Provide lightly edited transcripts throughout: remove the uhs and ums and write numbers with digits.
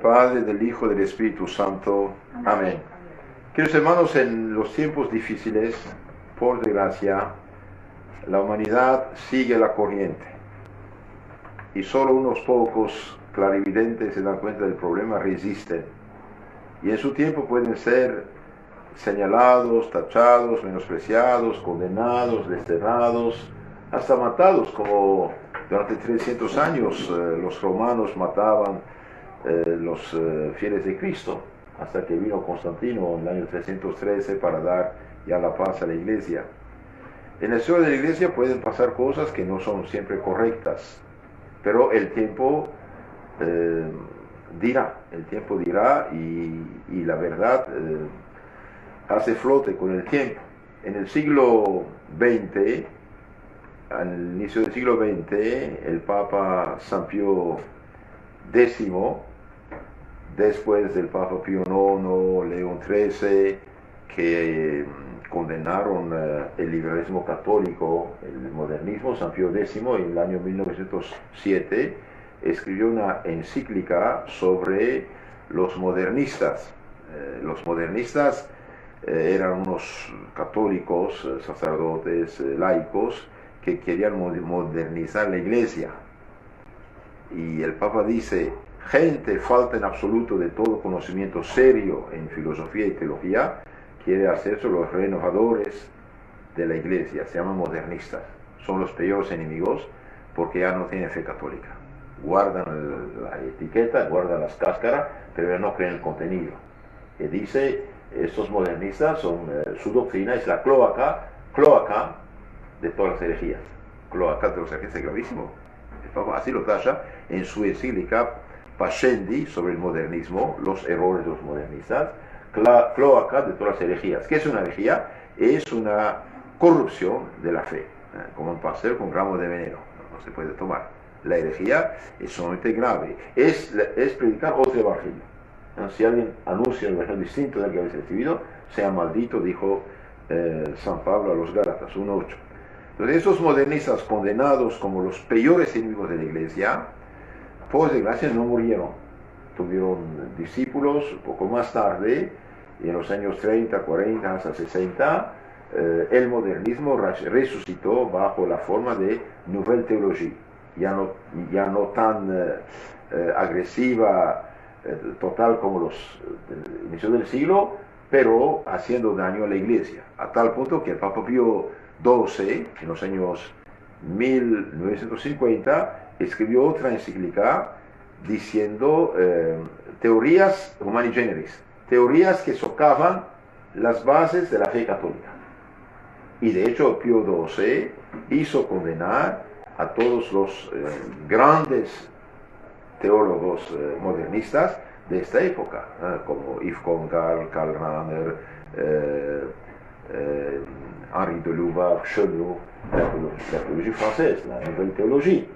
Padre, del Hijo, del Espíritu Santo. Amén. Queridos hermanos, en los tiempos difíciles, por desgracia, la humanidad sigue la corriente. Y solo unos pocos clarividentes se dan cuenta del problema, resisten. Y en su tiempo pueden ser señalados, tachados, menospreciados, condenados, desterrados, hasta matados, como durante 300 años los romanos mataban los fieles de Cristo, hasta que vino Constantino en el año 313 para dar ya la paz a la iglesia. En la historia de la iglesia pueden pasar cosas que no son siempre correctas, pero el tiempo dirá y la verdad hace flote con el tiempo. En el siglo XX, al inicio del siglo XX, el Papa San Pío X, después del Papa Pío IX, León XIII, que condenaron el liberalismo católico, el modernismo, San Pío X, en el año 1907, escribió una encíclica sobre los modernistas. Los modernistas eran unos católicos, sacerdotes, laicos, que querían modernizar la iglesia. Y el Papa dice: gente falta en absoluto de todo conocimiento serio en filosofía y teología, quiere hacerse los renovadores de la iglesia, se llaman modernistas. Son los peores enemigos porque ya no tienen fe católica. Guardan la etiqueta, guardan las cáscaras, pero ya no creen el contenido. Y dice, estos modernistas su doctrina es la cloaca de todas las herejías. Cloaca de los herejías es gravísimo. El Papa así lo tacha en su encíclica Pascendi sobre el modernismo, los errores de los modernistas, cloaca de todas las herejías. ¿Qué es una herejía? Es una corrupción de la fe, como un pastel con gramos de veneno, no se puede tomar. La herejía es sumamente grave, es predicar otro evangelio. Si alguien anuncia un evangelio distinto del que habéis recibido, sea maldito, dijo San Pablo a los Gálatas 1:8. Entonces, esos modernistas condenados como los peores enemigos de la iglesia, por desgracia no murieron. Tuvieron discípulos un poco más tarde, en los años 30, 40, hasta 60, el modernismo resucitó bajo la forma de Nouvelle Théologie, ya no tan agresiva, total como los del inicio del siglo, pero haciendo daño a la iglesia, a tal punto que el Papa Pío XII, en los años 1950, escribió otra encíclica diciendo teorías humani generis, teorías que socavan las bases de la fe católica. Y de hecho Pío XII hizo condenar a todos los grandes teólogos modernistas de esta época, como Yves Congal, Karl Rahner, Henri de Lubac, Chenot, la teología francesa, la Nouvelle Théologie.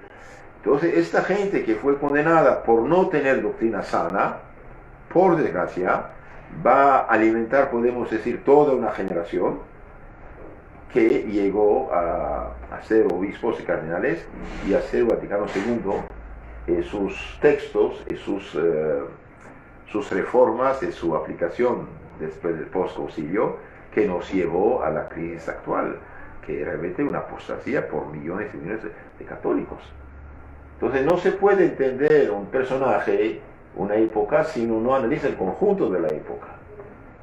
Entonces, esta gente que fue condenada por no tener doctrina sana, por desgracia, va a alimentar, podemos decir, toda una generación que llegó a ser obispos y cardenales y a ser Vaticano II, sus textos y sus reformas y su aplicación después del post-concilio, que nos llevó a la crisis actual, que es realmente una apostasía por millones y millones de católicos. Entonces no se puede entender un personaje, una época, si uno no analiza el conjunto de la época.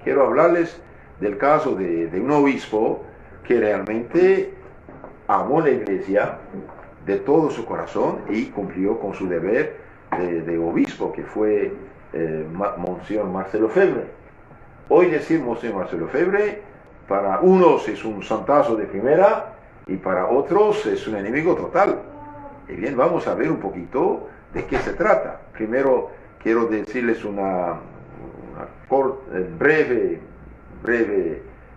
Quiero hablarles del caso de un obispo que realmente amó la iglesia de todo su corazón y cumplió con su deber de obispo, que fue Monseñor Marcelo Febre. Hoy decir Monseñor Marcelo Febre, para unos es un santazo de primera y para otros es un enemigo total. Y bien, vamos a ver un poquito de qué se trata. Primero quiero decirles una breve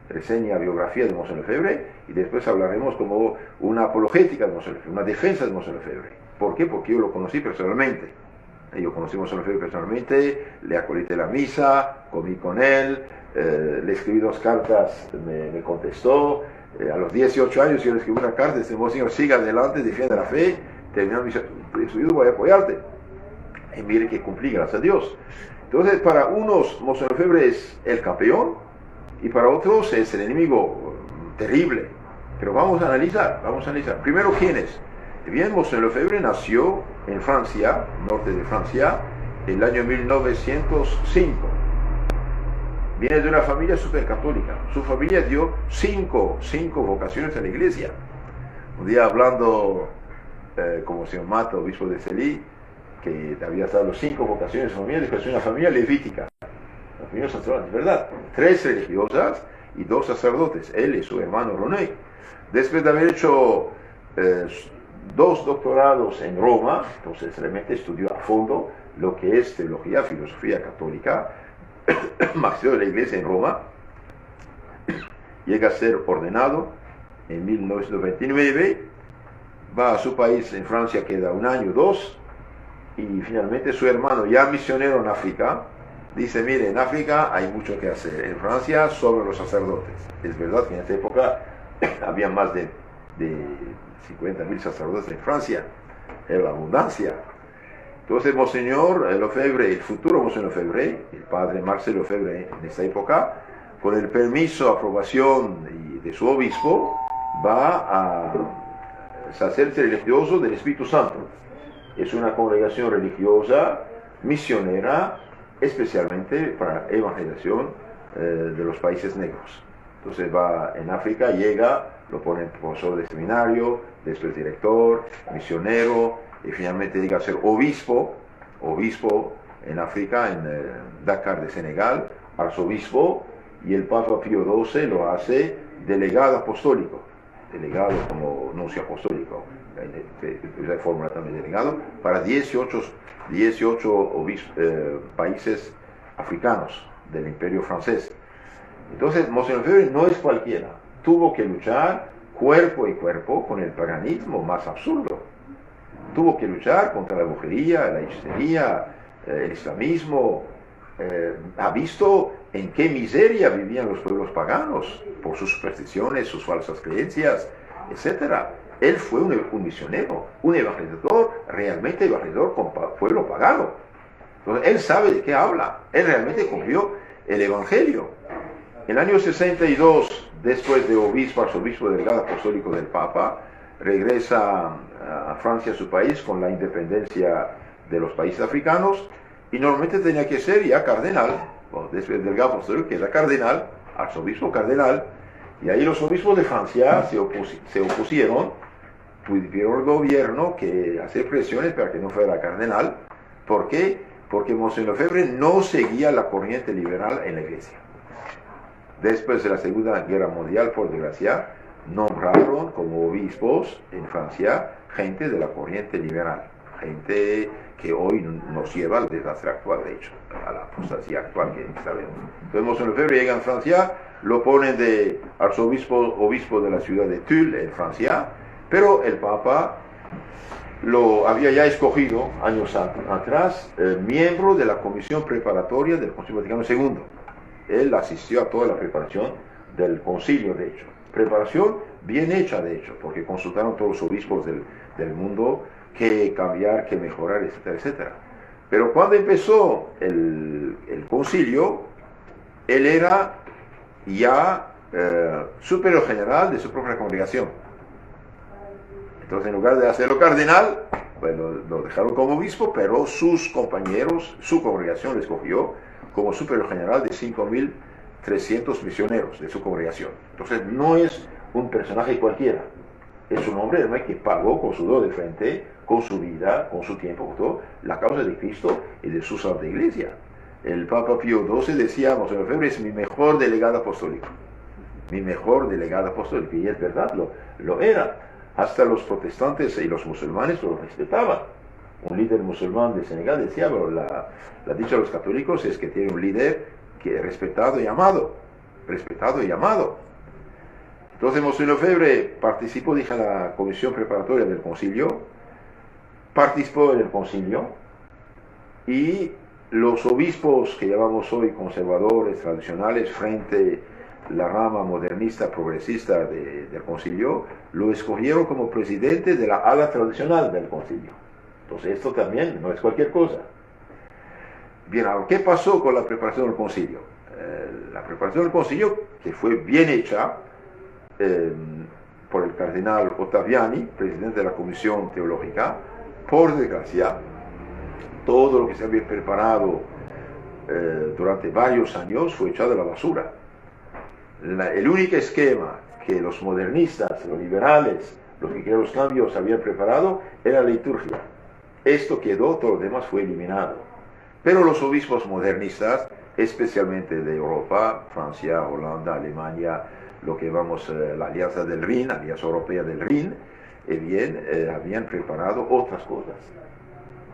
reseña, biografía de Monseñor Febre, y después hablaremos como una apologética de Monseñor Febre, una defensa de Monseñor Febre. ¿Por qué? Porque yo lo conocí personalmente. Yo conocí a Monseñor Febre personalmente, le acolité la misa, comí con él, le escribí 2 cartas, me contestó. A los 18 años yo le escribí una carta, dice: Monseñor, siga adelante, defienda la fe, terminando mi estudio, voy a apoyarte. Y mire que cumplí, gracias a Dios. Entonces, para unos, Monseñor Lefebvre es el campeón, y para otros es el enemigo terrible. Pero vamos a analizar. Primero, ¿quién es? Bien, Monseñor Lefebvre nació en Francia, norte de Francia, en el año 1905. Viene de una familia supercatólica. Su familia dio cinco vocaciones a la iglesia. Un día hablando con el señor Mata, obispo de Celí, que había dado 5 vocaciones de su familia, dijo que es una familia levítica. La familia sacerdotal, ¿verdad? 3 religiosas y 2 sacerdotes, él y su hermano René. Después de haber hecho 2 doctorados en Roma, entonces realmente estudió a fondo lo que es teología, filosofía católica, magisterio de la iglesia en Roma. Llega a ser ordenado en 1929, va a su país, en Francia queda un año, 2, y finalmente su hermano, ya misionero en África, dice, mire, en África hay mucho que hacer, en Francia sobre los sacerdotes. Es verdad que en esa época había más de 50.000 sacerdotes en Francia, era la abundancia. Entonces Monseñor Lefebvre, el futuro Monseñor Lefebvre, el padre Marcel Lefebvre en esa época, con el permiso, aprobación de su obispo, va a hacerse religioso del Espíritu Santo. Es una congregación religiosa, misionera, especialmente para evangelización de los países negros. Entonces va en África, llega, lo ponen profesor de seminario, después director, misionero, y finalmente llega a ser obispo en África, en Dakar de Senegal, arzobispo, y el Papa Pío XII lo hace delegado apostólico, delegado como nuncio apostólico, la fórmula también delegado, para 18 países africanos del Imperio francés. Entonces, Monseñor Lefebvre no es cualquiera, tuvo que luchar cuerpo y cuerpo con el paganismo más absurdo, tuvo que luchar contra la brujería, la hechicería, el islamismo, ha visto en qué miseria vivían los pueblos paganos por sus supersticiones, sus falsas creencias, etc. Él fue un misionero, un evangelizador, realmente evangelizador con pueblo pagano. Entonces, él sabe de qué habla, él realmente cumplió el evangelio. En el año 62, después de arzobispo delegado apostólico del Papa, regresa a Francia, a su país, con la independencia de los países africanos, y normalmente tenía que ser ya cardenal, después del delegado apostólico queda cardenal, arzobispo cardenal, y ahí los obispos de Francia se opusieron, pidieron al gobierno que hacer presiones para que no fuera cardenal. ¿Por qué? Porque Monseñor Lefebvre no seguía la corriente liberal en la iglesia. Después de la Segunda Guerra Mundial, por desgracia, nombraron como obispos en Francia gente de la corriente liberal, gente que hoy nos lleva al desastre actual, de hecho, a la apostasía actual que sabemos. Entonces Monseñor Lefebvre llega en Francia, lo ponen de obispo de la ciudad de Tulle, en Francia, pero el Papa lo había ya escogido años atrás, miembro de la comisión preparatoria del Concilio Vaticano II. Él asistió a toda la preparación del concilio, de hecho. Preparación bien hecha, de hecho, porque consultaron todos los obispos del mundo qué cambiar, qué mejorar, etcétera, etcétera. Pero cuando empezó el concilio, él era ya superior general de su propia congregación. Entonces, en lugar de hacerlo cardenal, bueno, lo dejaron como obispo, pero sus compañeros, su congregación le escogió como superior general de 5.300 misioneros de su congregación. Entonces, no es un personaje cualquiera. Es un hombre además que pagó con su sudor de frente, con su vida, con su tiempo, con todo, la causa de Cristo y de su santa iglesia. El Papa Pío XII decía, Monseñor Lefebvre es mi mejor delegado apostólico. Mi mejor delegado apostólico. Y es verdad, lo era. Hasta los protestantes y los musulmanes lo respetaban. Un líder musulmán de Senegal decía, pero la dicha de los católicos es que tiene un líder que es respetado y amado. Respetado y amado. Entonces Monseñor Lefebvre participó, dije, en la comisión preparatoria del concilio, participó en el concilio, y los obispos que llamamos hoy conservadores, tradicionales, frente a la rama modernista, progresista del concilio, lo escogieron como presidente de la ala tradicional del concilio. Entonces esto también no es cualquier cosa. Bien, ahora, ¿qué pasó con la preparación del concilio? La preparación del concilio, que fue bien hecha por el cardenal Ottaviani, presidente de la Comisión Teológica, por desgracia, todo lo que se había preparado durante varios años fue echado a la basura. El único esquema que los modernistas, los liberales, los que querían los cambios habían preparado era la liturgia. Esto quedó, todo lo demás fue eliminado. Pero los obispos modernistas, especialmente de Europa, Francia, Holanda, Alemania, lo que llamamos la Alianza del Rin, Alianza Europea del Rin, habían preparado otras cosas.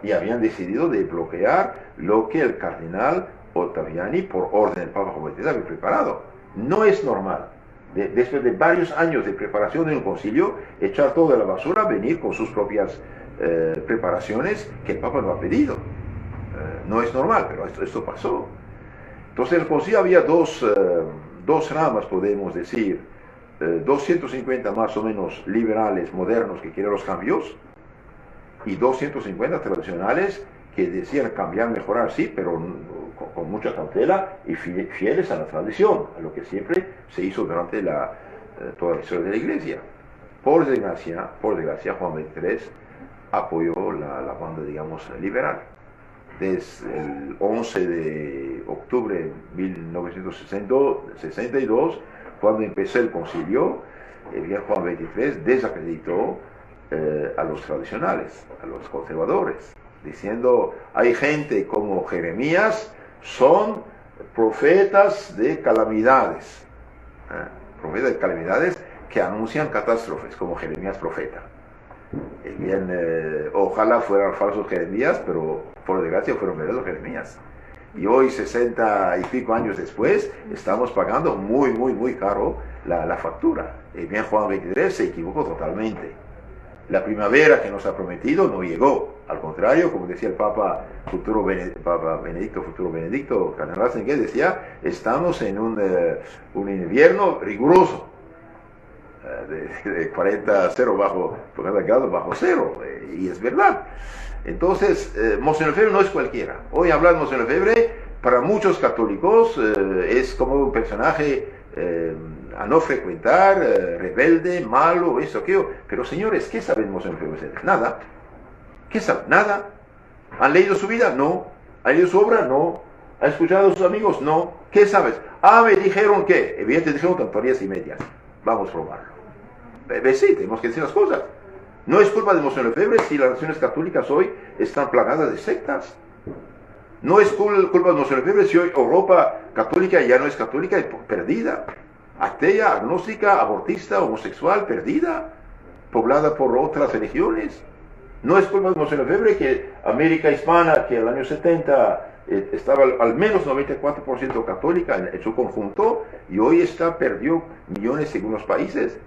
Y habían decidido de bloquear lo que el cardenal Ottaviani, por orden del Papa Juan XXIII, había preparado. No es normal, después de varios años de preparación de un concilio, echar todo a la basura, venir con sus propias preparaciones que el Papa no ha pedido. No es normal, pero esto pasó. Entonces en el concilio había dos ramas, podemos decir, 250 más o menos liberales, modernos, que quieren los cambios, y 250 tradicionales que decían cambiar, mejorar, sí, pero con mucha cautela y fieles a la tradición, a lo que siempre se hizo durante toda la historia de la Iglesia. Por desgracia, Juan XXIII apoyó la banda, digamos, liberal. Desde el 11 de octubre de 1962, cuando empezó el concilio, Juan XXIII desacreditó a los tradicionales, a los conservadores, diciendo, hay gente como Jeremías, son profetas de calamidades, que anuncian catástrofes, como Jeremías profeta. Ojalá fueran falsos Jeremías, pero por desgracia fueron verdaderos Jeremías. Y hoy, 60 y pico años después, estamos pagando muy, muy, muy caro la factura. Juan XXIII se equivocó totalmente. La primavera que nos ha prometido no llegó. Al contrario, como decía el Papa Benedicto, Cardenal Ratzinger decía, estamos en un invierno riguroso, de 40 grados bajo cero, y es verdad. Entonces, Monseñor Lefebvre no es cualquiera. Hoy hablar de Monseñor Lefebvre, para muchos católicos, es como un personaje a no frecuentar, rebelde, malo, eso, aquello. Pero señores, ¿qué saben Monseñor Lefebvre? Nada. ¿Qué saben? Nada. ¿Han leído su vida? No. ¿Han leído su obra? No. ¿Han escuchado a sus amigos? No. ¿Qué sabes? Me dijeron que, evidentemente dijeron tonterías y medias. Vamos a probarlo. Sí, tenemos que decir las cosas. No es culpa de Monseñor Lefebvre si las naciones católicas hoy están plagadas de sectas. No es culpa de Monseñor Lefebvre si hoy Europa católica ya no es católica, es perdida. Atea, agnóstica, abortista, homosexual, perdida, poblada por otras religiones. No es culpa de Monseñor Lefebvre que América hispana, que en el año 70 estaba al menos 94% católica en su conjunto, y hoy perdió millones según los países.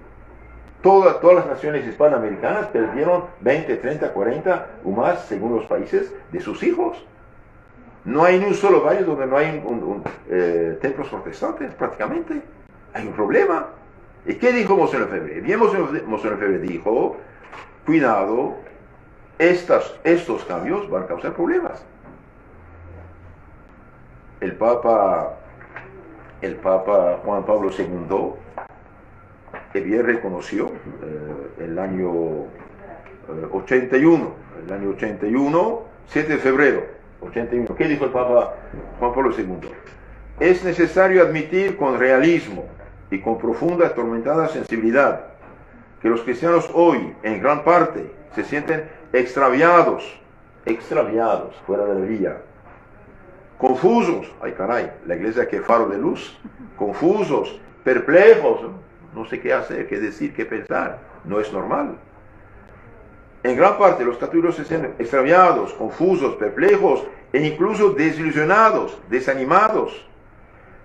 Todas las naciones hispanoamericanas perdieron 20, 30, 40 o más según los países de sus hijos. No hay ni un solo país donde no hay templos protestantes prácticamente. Hay un problema. ¿Y qué dijo Monseñor Lefebvre? Bien, Monseñor Lefebvre dijo, cuidado, estos cambios van a causar problemas. El Papa Juan Pablo II bien reconoció el año 81, 7 de febrero 81. ¿Qué dijo el Papa Juan Pablo II? Es necesario admitir con realismo y con profunda atormentada sensibilidad que los cristianos hoy, en gran parte, se sienten extraviados, fuera de la vía, confusos, ay caray, la iglesia que faro de luz, confusos, perplejos, no sé qué hacer, qué decir, qué pensar, no es normal. En gran parte los católicos se sienten extraviados, confusos, perplejos e incluso desilusionados, desanimados.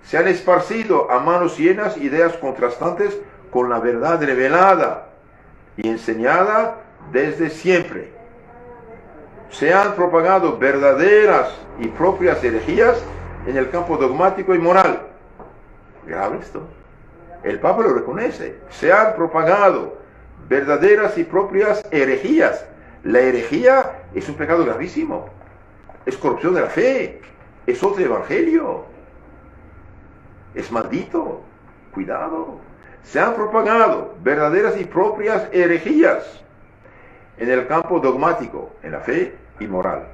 Se han esparcido a manos llenas ideas contrastantes con la verdad revelada y enseñada desde siempre. Se han propagado verdaderas y propias herejías en el campo dogmático y moral. Grave esto. El Papa lo reconoce. Se han propagado verdaderas y propias herejías. La herejía es un pecado gravísimo. Es corrupción de la fe. Es otro evangelio. Es maldito. Cuidado. Se han propagado verdaderas y propias herejías en el campo dogmático, en la fe y moral,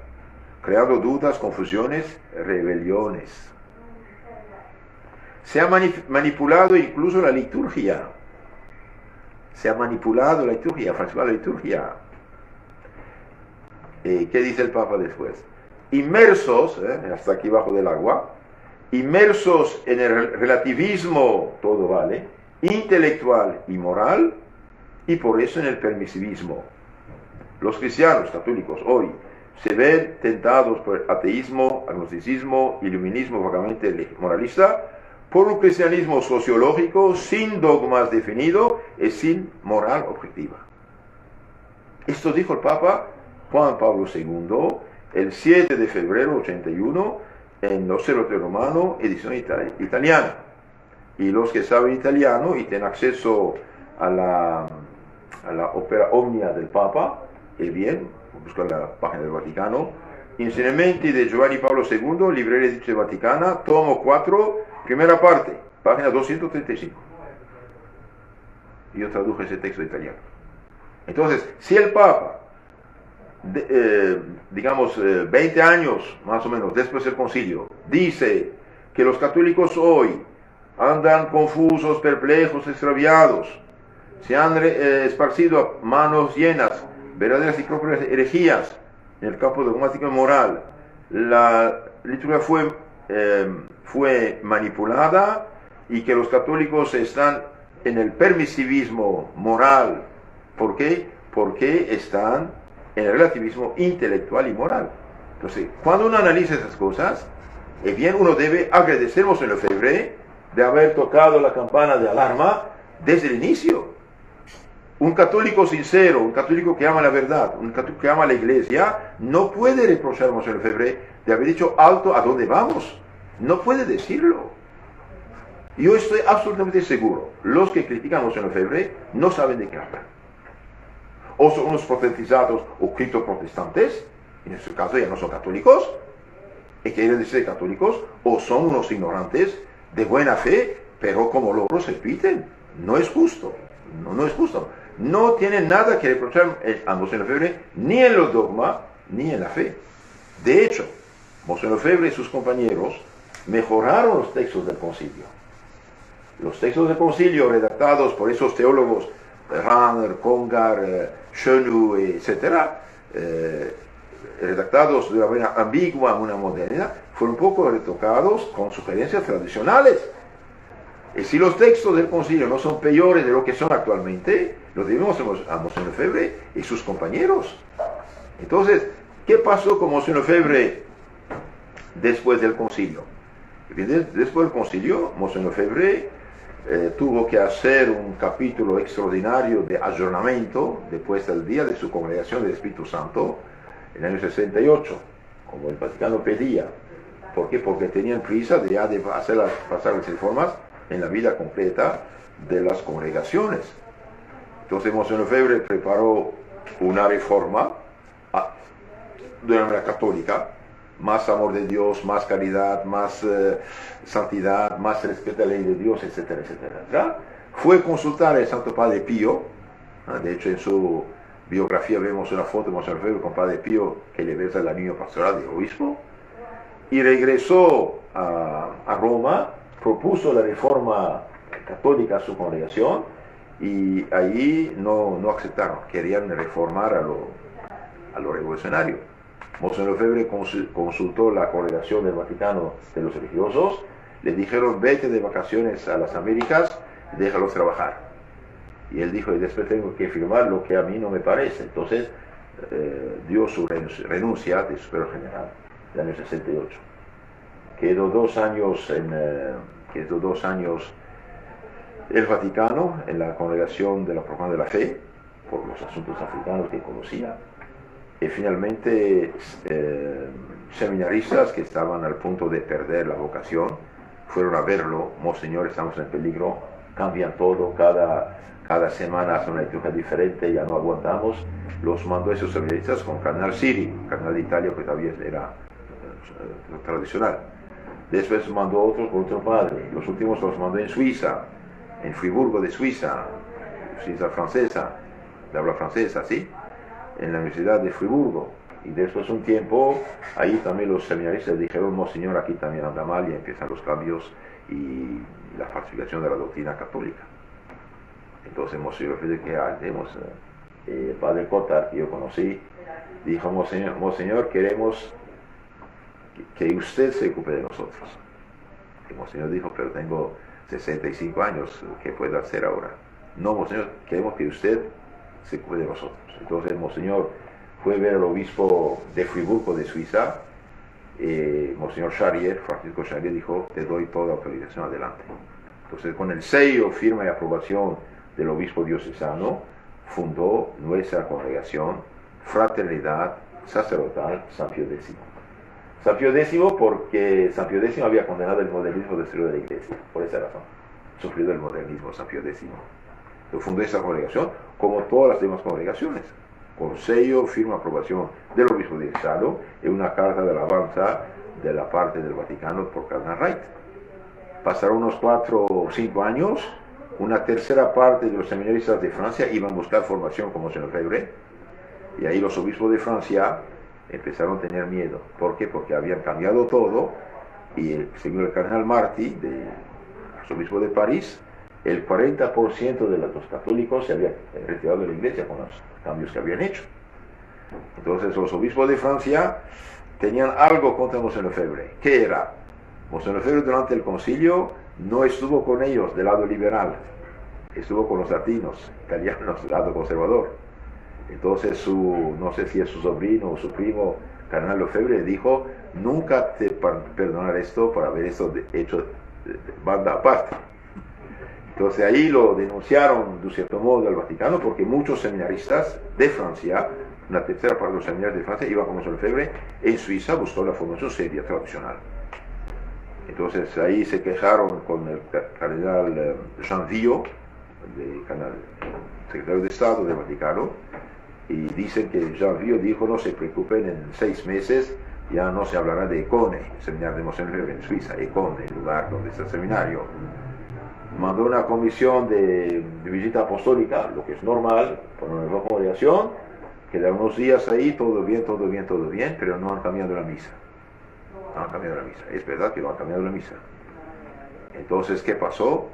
creando dudas, confusiones, rebeliones. Se ha manipulado incluso la liturgia. Se ha manipulado la liturgia, falsificado la liturgia. ¿Qué dice el Papa después? Inmersos, hasta aquí bajo del agua, inmersos en el relativismo, todo vale, intelectual y moral, y por eso en el permisivismo. Los cristianos católicos hoy se ven tentados por el ateísmo, agnosticismo, iluminismo vagamente moralista, por un cristianismo sociológico sin dogmas definidos y sin moral objetiva. Esto dijo el Papa Juan Pablo II el 7 de febrero de 81 en L'Osservatore Romano, edición italiana. Y los que saben italiano y tienen acceso a la Opera Omnia del Papa, bien, buscan la página del Vaticano, Insegnamenti de Giovanni Pablo II, Librería Edizione Vaticana, tomo 4, primera parte, página 235. Yo traduje ese texto italiano. Entonces, si el Papa, digamos 20 años más o menos después del concilio, dice que los católicos hoy andan confusos, perplejos, extraviados, se han esparcido a manos llenas verdaderas y propias herejías en el campo dogmático y moral, la liturgia fue manipulada y que los católicos están en el permisivismo moral. ¿Por qué? Porque están en el relativismo intelectual y moral. Entonces, cuando uno analiza esas cosas, bien uno debe agradecer a Monseñor Lefebvre de haber tocado la campana de alarma desde el inicio. Un católico sincero, un católico que ama la verdad, un católico que ama la iglesia, no puede reprochar a Monseñor Lefebvre de haber dicho alto a dónde vamos. No puede decirlo. Yo estoy absolutamente seguro, los que critican a Monseñor Lefebvre no saben de qué hablan. O son unos protestantizados o criptoprotestantes, en este caso ya no son católicos, y quieren decir católicos, o son unos ignorantes de buena fe, pero como logros se repiten. No es justo, no es justo. No tienen nada que reprochar a Monseñor Lefebvre, ni en los dogmas, ni en la fe. De hecho, Monseñor Lefebvre y sus compañeros mejoraron los textos del concilio. Los textos del concilio redactados por esos teólogos, Rahner, Congar, Chenu, etc., redactados de una manera ambigua, una moderna, fueron un poco retocados con sugerencias tradicionales. Y si los textos del concilio no son peores de lo que son actualmente, lo debemos a Monseñor Lefebvre y sus compañeros. Entonces, ¿qué pasó con Monseñor Lefebvre después del concilio? Después del concilio, Monseñor Lefebvre tuvo que hacer un capítulo extraordinario de ayornamiento de puesta al día de su congregación del Espíritu Santo en el año 68, como el Vaticano pedía. ¿Por qué? Porque tenían prisa de hacer pasar las reformas en la vida completa de las congregaciones. Entonces Monseñor Lefebvre preparó una reforma de una manera católica, más amor de Dios, más caridad, más santidad, más respeto a la ley de Dios, etcétera, etcétera, ¿verdad? Fue a consultar al Santo Padre Pío. De hecho, en su biografía vemos una foto de Monseñor Lefebvre con Padre Pío que le besa el anillo pastoral de obispo, y regresó a Roma, propuso la reforma católica a su congregación, y allí no aceptaron, querían reformar a lo revolucionario. Monseñor Lefebvre consultó la congregación del Vaticano de los religiosos, le dijeron: vete de vacaciones a las Américas, déjalos trabajar. Y él dijo: y después tengo que firmar lo que a mí no me parece. Entonces dio su renuncia de superior general del año 68. Quedó 2 años el Vaticano en la congregación de la Proclamación de la Fe por los asuntos africanos que conocía. Y finalmente seminaristas que estaban al punto de perder la vocación fueron a verlo: Monseñor, estamos en peligro, cambian todo, cada semana hace una liturgia diferente, ya no aguantamos. Los mandó a esos seminaristas con Cardenal Siri, cardenal de Italia, que todavía era tradicional. Después mandó otros por otro padre. Los últimos los mandó en Suiza, en Friburgo de Suiza, Suiza francesa, de habla francesa, ¿sí? En la Universidad de Friburgo. Y después un tiempo, ahí también los seminaristas dijeron, no señor, aquí también anda mal, y empiezan los cambios y la falsificación de la doctrina católica. Entonces Monseñor Federico, ¿qué hacemos? El padre Cota, que yo conocí, dijo, Monseñor, queremos que usted se ocupe de nosotros. Y Monseñor dijo, pero tengo 65 años, ¿qué puedo hacer ahora? No, Monseñor, queremos que usted se ocupe de nosotros. Entonces Monseñor fue a ver al obispo de Friburgo de Suiza, Monseñor Charrier, Francisco Charrier, dijo, te doy toda autorización, adelante. Entonces con el sello, firma y aprobación del obispo diocesano, fundó nuestra congregación Fraternidad Sacerdotal San Pío X. San Pío X porque San Pío X había condenado el modernismo destruido de la iglesia, por esa razón, sufrido el modernismo San Pío X. Entonces fundó esa congregación, como todas las demás congregaciones, con sello, firma, aprobación del obispo diocesano y una carta de alabanza de la parte del Vaticano por Cardinal Wright. Pasaron unos 4 o 5 años, una tercera parte de los seminaristas de Francia iban a buscar formación como Monseñor Lefebvre, y ahí los obispos de Francia empezaron a tener miedo. ¿Por qué? Porque habían cambiado todo, y según el cardenal Marty, del arzobispo de París, el 40% de los católicos se habían retirado de la iglesia con los cambios que habían hecho. Entonces los obispos de Francia tenían algo contra Monseñor Lefebvre. ¿Qué era? Monseñor Lefebvre durante el concilio no estuvo con ellos del lado liberal, estuvo con los latinos, italianos, del lado conservador. Entonces no sé si es su sobrino o su primo, Cardenal Lefebvre, dijo, nunca te perdonaré esto por haber hecho de banda aparte. Entonces ahí lo denunciaron de cierto modo al Vaticano, porque muchos seminaristas de Francia, una tercera parte de los seminaristas de Francia, iban con Monseñor Lefebvre en Suiza, buscó la formación seria, tradicional. Entonces ahí se quejaron con el cardenal Jean Viot, secretario de Estado del Vaticano, y dicen que Jean Viot dijo, no se preocupen, en 6 meses ya no se hablará de Econe, el seminario de Monseñor Lefebvre en Suiza, Econe, el lugar donde está el seminario. Mandó una comisión de visita apostólica, lo que es normal, por una nueva congregación, quedaron unos días ahí, todo bien, todo bien, todo bien, pero no han cambiado la misa. No han cambiado la misa. Es verdad que no han cambiado la misa. Entonces, ¿qué pasó?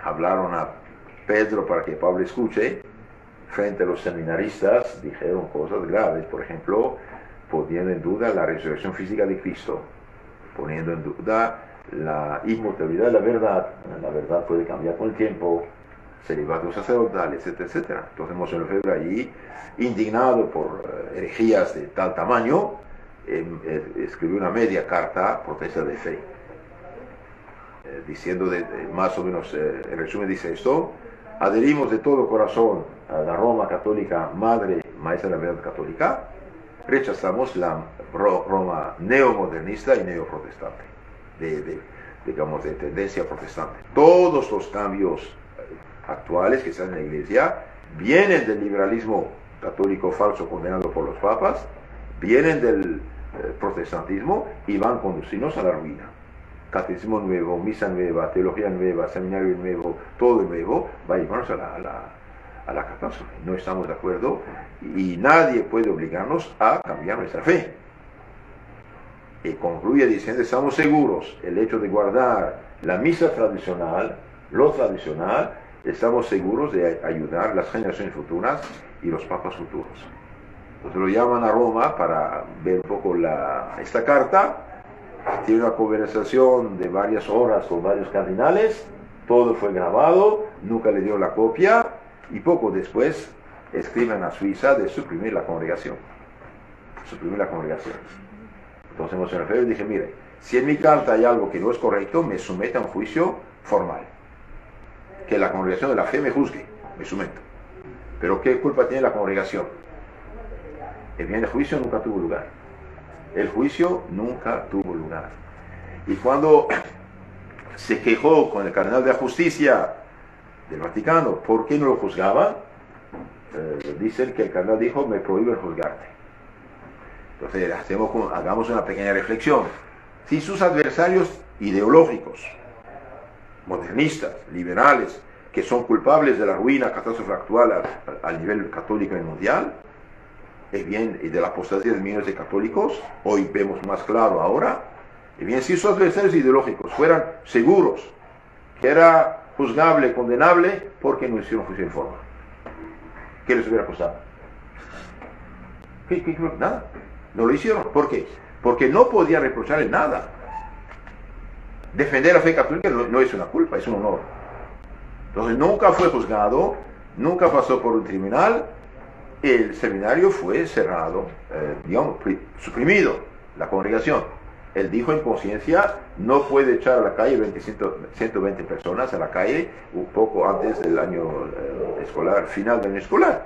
Hablaron a Pedro para que Pablo escuche. Frente a los seminaristas dijeron cosas graves. Por ejemplo, poniendo en duda la resurrección física de Cristo, poniendo en duda la inmutabilidad de la verdad. La verdad puede cambiar con el tiempo, celibato sacerdotal, etcétera, etcétera. Entonces Monseñor Lefebvre allí, indignado por herejías de tal tamaño, escribió una media carta, protesta de fe, diciendo más o menos, en resumen dice esto: adherimos de todo corazón a la Roma católica, madre, maestra de la verdad católica, rechazamos la Roma neomodernista y neoprotestante, digamos, de tendencia protestante. Todos los cambios actuales que están en la iglesia vienen del liberalismo católico falso condenado por los papas, vienen del protestantismo y van conduciéndonos a la ruina. Catecismo nuevo, misa nueva, teología nueva, seminario nuevo, todo nuevo va a llevarnos a la catástrofe. No estamos de acuerdo y nadie puede obligarnos a cambiar nuestra fe. Y concluye diciendo, estamos seguros, el hecho de guardar la misa tradicional, lo tradicional, estamos seguros de ayudar a las generaciones futuras y los papas futuros. Entonces lo llaman a Roma para ver un poco esta carta. Tiene una conversación de varias horas con varios cardinales, todo fue grabado, nunca le dio la copia, y poco después escriben a Suiza de suprimir la congregación. Entonces Monseñor Lefebvre dije, mire, si en mi carta hay algo que no es correcto, me someta a un juicio formal. Que la congregación de la fe me juzgue, me someto. Pero ¿qué culpa tiene la congregación? El juicio nunca tuvo lugar. El juicio nunca tuvo lugar. Y cuando se quejó con el cardenal de la justicia del Vaticano, ¿por qué no lo juzgaban? Dicen que el cardenal dijo, me prohíben juzgarte. Entonces hagamos una pequeña reflexión. Si sus adversarios ideológicos, modernistas, liberales, que son culpables de la ruina, catástrofe actual a nivel católico y mundial, bien, y de la apostasía de millones de católicos, hoy vemos más claro ahora, bien, si sus adversarios ideológicos fueran seguros que era juzgable, condenable, ¿por qué no hicieron juicio en forma? ¿Qué les hubiera costado? Nada, no lo hicieron. ¿Por qué? Porque no podían reprocharle nada. Defender la fe católica no es una culpa, es un honor. Entonces nunca fue juzgado, nunca pasó por un tribunal. El seminario fue cerrado, digamos, suprimido, la congregación. Él dijo en conciencia, no puede echar a la calle 120 personas a la calle un poco antes del año escolar, final del año escolar.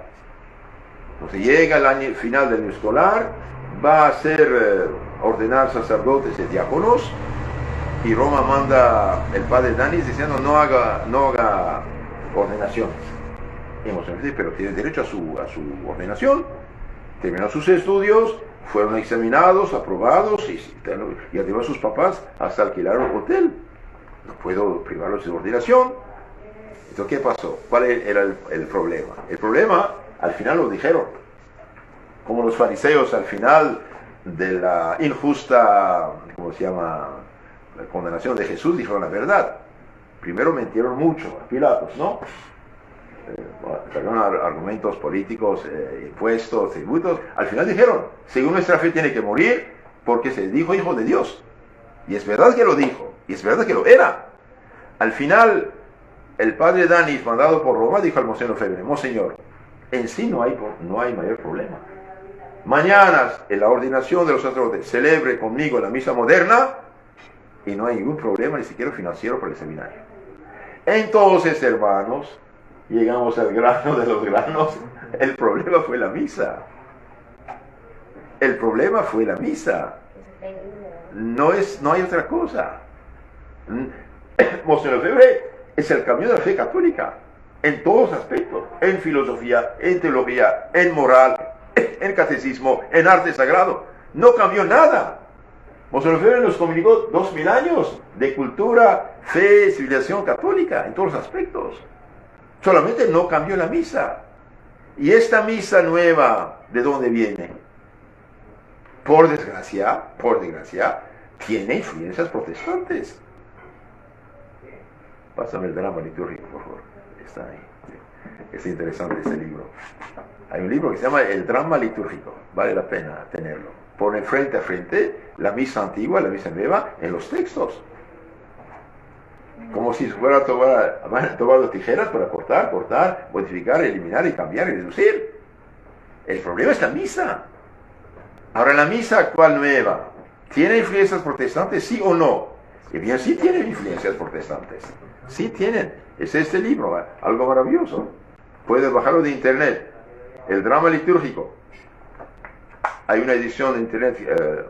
Entonces llega el año final del año escolar, va a ser ordenar sacerdotes y diáconos, y Roma manda el padre Danis diciendo no haga ordenaciones. Pero tiene derecho a su ordenación. Terminó sus estudios, fueron examinados, aprobados, y arriba sus papás hasta alquilaron un hotel. No puedo privarlos de ordenación. Entonces, ¿qué pasó? ¿Cuál era el problema? El problema, al final lo dijeron. Como los fariseos al final de la injusta, ¿cómo se llama?, la condenación de Jesús, dijeron la verdad. Primero mentieron mucho a Pilatos, ¿no? Sacaron argumentos políticos, impuestos, tributos. Al final dijeron, según nuestra fe tiene que morir porque se dijo hijo de Dios. Y es verdad que lo dijo, y es verdad que lo era. Al final, el padre Danis, mandado por Roma, dijo al Monseñor Lefebvre, Monseñor, en sí no hay mayor problema. Mañana, en la ordenación de los sacerdotes, celebre conmigo la misa moderna y no hay ningún problema, ni siquiera financiero, para el seminario. Entonces, hermanos, llegamos al grano de los granos. El problema fue la misa. El problema fue la misa. No hay otra cosa. Monseñor Lefebvre es el camino de la fe católica en todos los aspectos, en filosofía, en teología, en moral, en catecismo, en arte sagrado. No cambió nada. Monseñor Lefebvre nos comunicó 2000 años de cultura, fe, civilización católica en todos los aspectos. Solamente no cambió la misa. Y esta misa nueva, ¿de dónde viene? Por desgracia, tiene influencias protestantes. Pásame el drama litúrgico, por favor. Está ahí. Es interesante ese libro. Hay un libro que se llama El drama litúrgico. Vale la pena tenerlo. Pone frente a frente la misa antigua, la misa nueva, en los textos. Como si fuera a tomar tijeras para cortar, modificar, eliminar y cambiar y reducir. El problema es la misa. Ahora, la misa actual nueva, ¿tiene influencias protestantes, sí o no? Y bien, sí tienen influencias protestantes. Sí tienen. Es este libro, algo maravilloso. Puedes bajarlo de internet. El drama litúrgico. Hay una edición de internet,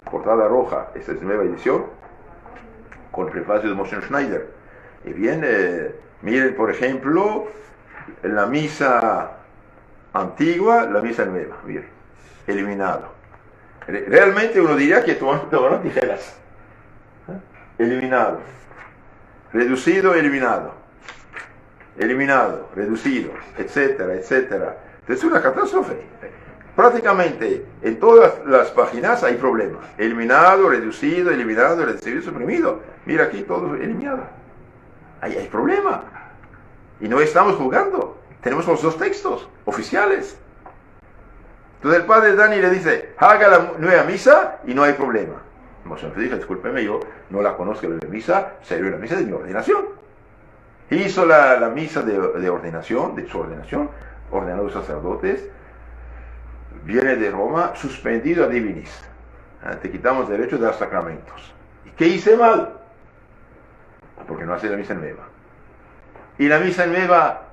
portada roja, esta es nueva edición, con prefacio de Monseñor Schneider. Y bien, miren, por ejemplo, en la misa antigua, la misa nueva, miren, eliminado. Realmente uno diría que tomaron tijeras. Eliminado. Reducido, eliminado. Eliminado, reducido, etcétera, etcétera. Es una catástrofe. Prácticamente en todas las páginas hay problemas. Eliminado, reducido, suprimido. Mira aquí todo eliminado. Hay problema. Y no estamos jugando. Tenemos los dos textos oficiales. Entonces el padre Dani le dice, haga la nueva misa y no hay problema. Monseñor dice, discúlpeme, yo no la conozco la misa, sería la misa de mi ordenación. Hizo la misa de ordenación, de su ordenación, ordenó los sacerdotes. Viene de Roma, suspendido a divinis. Te quitamos derecho de dar sacramentos. ¿Y qué hice mal? Porque no hace la misa nueva. ¿Y la misa nueva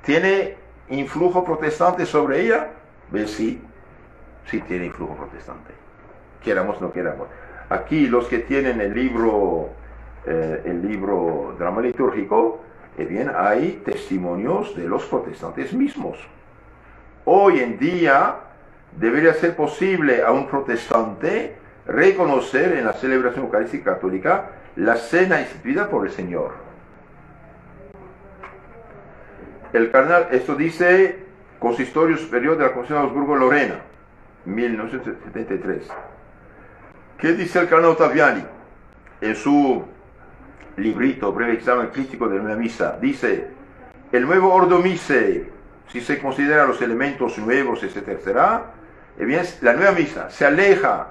tiene influjo protestante sobre ella? Pues sí tiene influjo protestante. Queramos o no queramos. Aquí los que tienen el libro Drama Litúrgico, bien, hay testimonios de los protestantes mismos. Hoy en día debería ser posible a un protestante reconocer en la celebración eucarística católica la cena instituida por el Señor. El cardenal, esto dice Consistorio Superior de la Comisión de Habsburgo-Lorena, 1973. ¿Qué dice el cardenal Ottaviani en su librito Breve Examen Crítico de la Misa? Dice: el nuevo Ordo Missae, si se consideran los elementos nuevos, etc., bien, la nueva misa se aleja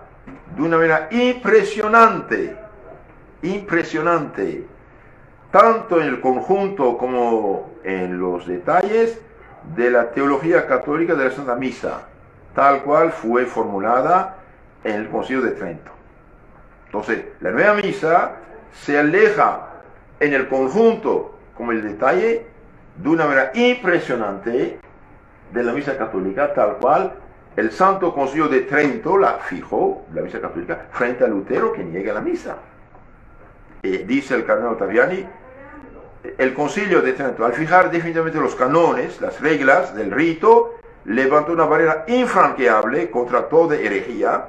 de una manera impresionante, tanto en el conjunto como en los detalles, de la teología católica de la Santa Misa, tal cual fue formulada en el Concilio de Trento. Entonces, la nueva misa se aleja en el conjunto como el detalle de una manera impresionante de la misa católica, tal cual el Santo Concilio de Trento la fijó, la misa católica, frente a Lutero, que niega la misa. Dice el cardenal Ottaviani: el Concilio de Trento, al fijar definitivamente los canones, las reglas del rito, levantó una barrera infranqueable contra toda herejía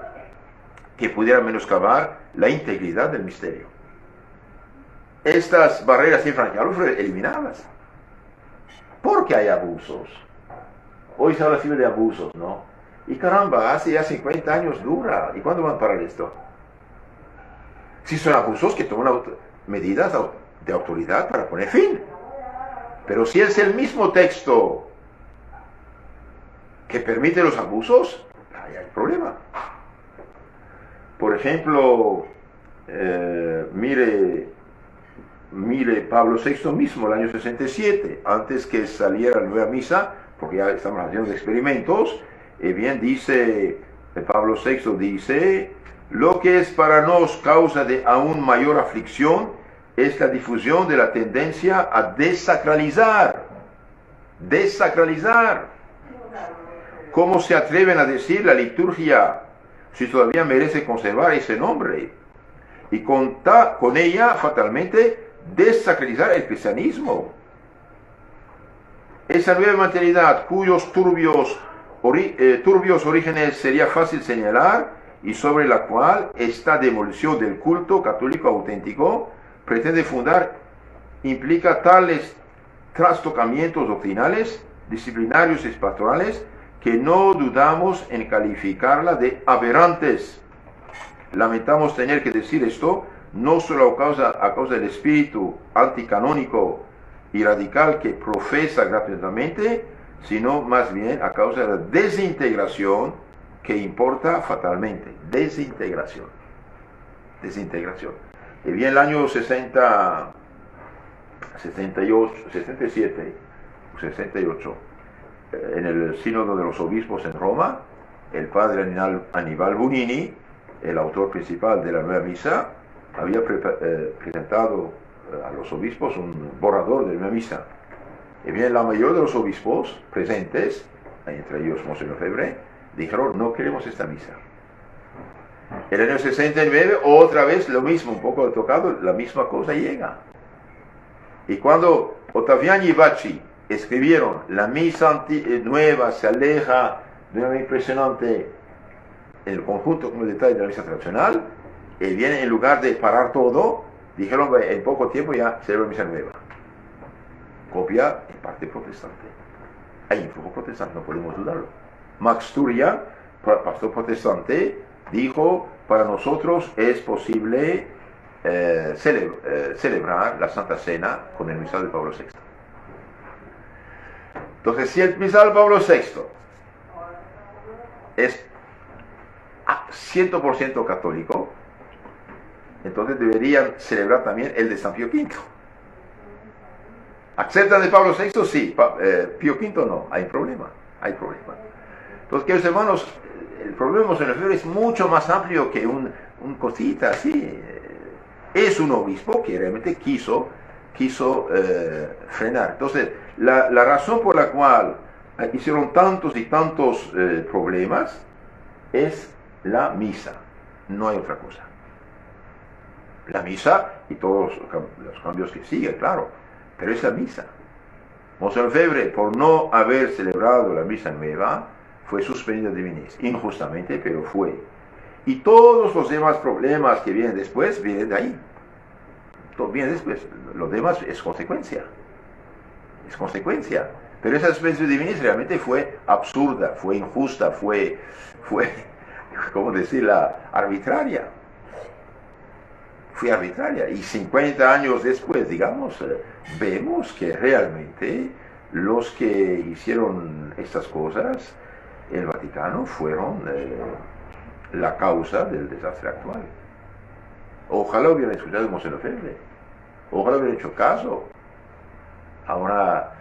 que pudiera menoscabar la integridad del misterio. Estas barreras infranqueables fueron eliminadas. Porque hay abusos. Hoy se habla siempre de abusos, ¿no? Y caramba, hace ya 50 años dura. ¿Y cuándo van a parar esto? Si son abusos, que toman medidas de autoridad para poner fin. Pero si es el mismo texto que permite los abusos, ahí hay problema. Por ejemplo, mire Pablo VI mismo, el año 67, antes que saliera la nueva misa, porque ya estamos haciendo experimentos, bien dice Pablo VI, dice: lo que es para nos causa de aún mayor aflicción es la difusión de la tendencia a desacralizar. ¿Cómo se atreven a decir la liturgia si todavía merece conservar ese nombre? Y con ella fatalmente desacralizar el cristianismo. Esa nueva materialidad, cuyos turbios orígenes sería fácil señalar, y sobre la cual esta demolición del culto católico auténtico pretende fundar, implica tales trastocamientos doctrinales, disciplinarios y pastorales, que no dudamos en calificarla de aberrantes. Lamentamos tener que decir esto, no solo a causa del espíritu anticanónico y radical que profesa gratuitamente, sino más bien a causa de la desintegración que importa fatalmente. Desintegración. Y bien, el año 68, 68, en el Sínodo de los Obispos en Roma, el padre Aníbal Bunini, el autor principal de la nueva misa, había presentado a los obispos un borrador de la nueva misa. Y bien, la mayoría de los obispos presentes, entre ellos Monseñor Febre, dijeron: no queremos esta misa. En el año 69, otra vez lo mismo, un poco tocado, la misma cosa llega. Y cuando Ottaviani y Bacci escribieron: la misa nueva se aleja de una manera impresionante en el conjunto como el detalle de la misa tradicional, y bien, en lugar de parar todo, dijeron: en poco tiempo ya celebra misa nueva. Copia en parte protestante. Hay influjo protestante, no podemos dudarlo. Max Turian, pastor protestante, dijo: para nosotros es posible celebrar la Santa Cena con el misal de Pablo VI. Entonces, si el misal de Pablo VI es 100% católico, entonces deberían celebrar también el de San Pío V. ¿Aceptan de Pablo VI? Sí. Pío V no. Hay problema. Entonces, queridos hermanos, el problema emocional es mucho más amplio que un cosita así. Es un obispo que realmente quiso frenar. Entonces, la razón por la cual hicieron tantos y tantos problemas es la misa. No hay otra cosa. La misa y todos los cambios que siguen, claro. Pero es la misa. Monseñor Febre, por no haber celebrado la misa nueva, fue suspendido de Diminis, injustamente, pero fue. Y todos los demás problemas que vienen después, vienen de ahí. Todo viene después. Lo demás es consecuencia. Es consecuencia. Pero esa suspensión de Diminis realmente fue absurda, fue injusta, fue ¿cómo decirla? Arbitraria. Fue arbitraria. Y 50 años después, digamos, vemos que realmente los que hicieron estas cosas, el Vaticano, fueron la causa del desastre actual. Ojalá hubieran escuchado a Monseñor Lefebvre. Ojalá hubieran hecho caso. Ahora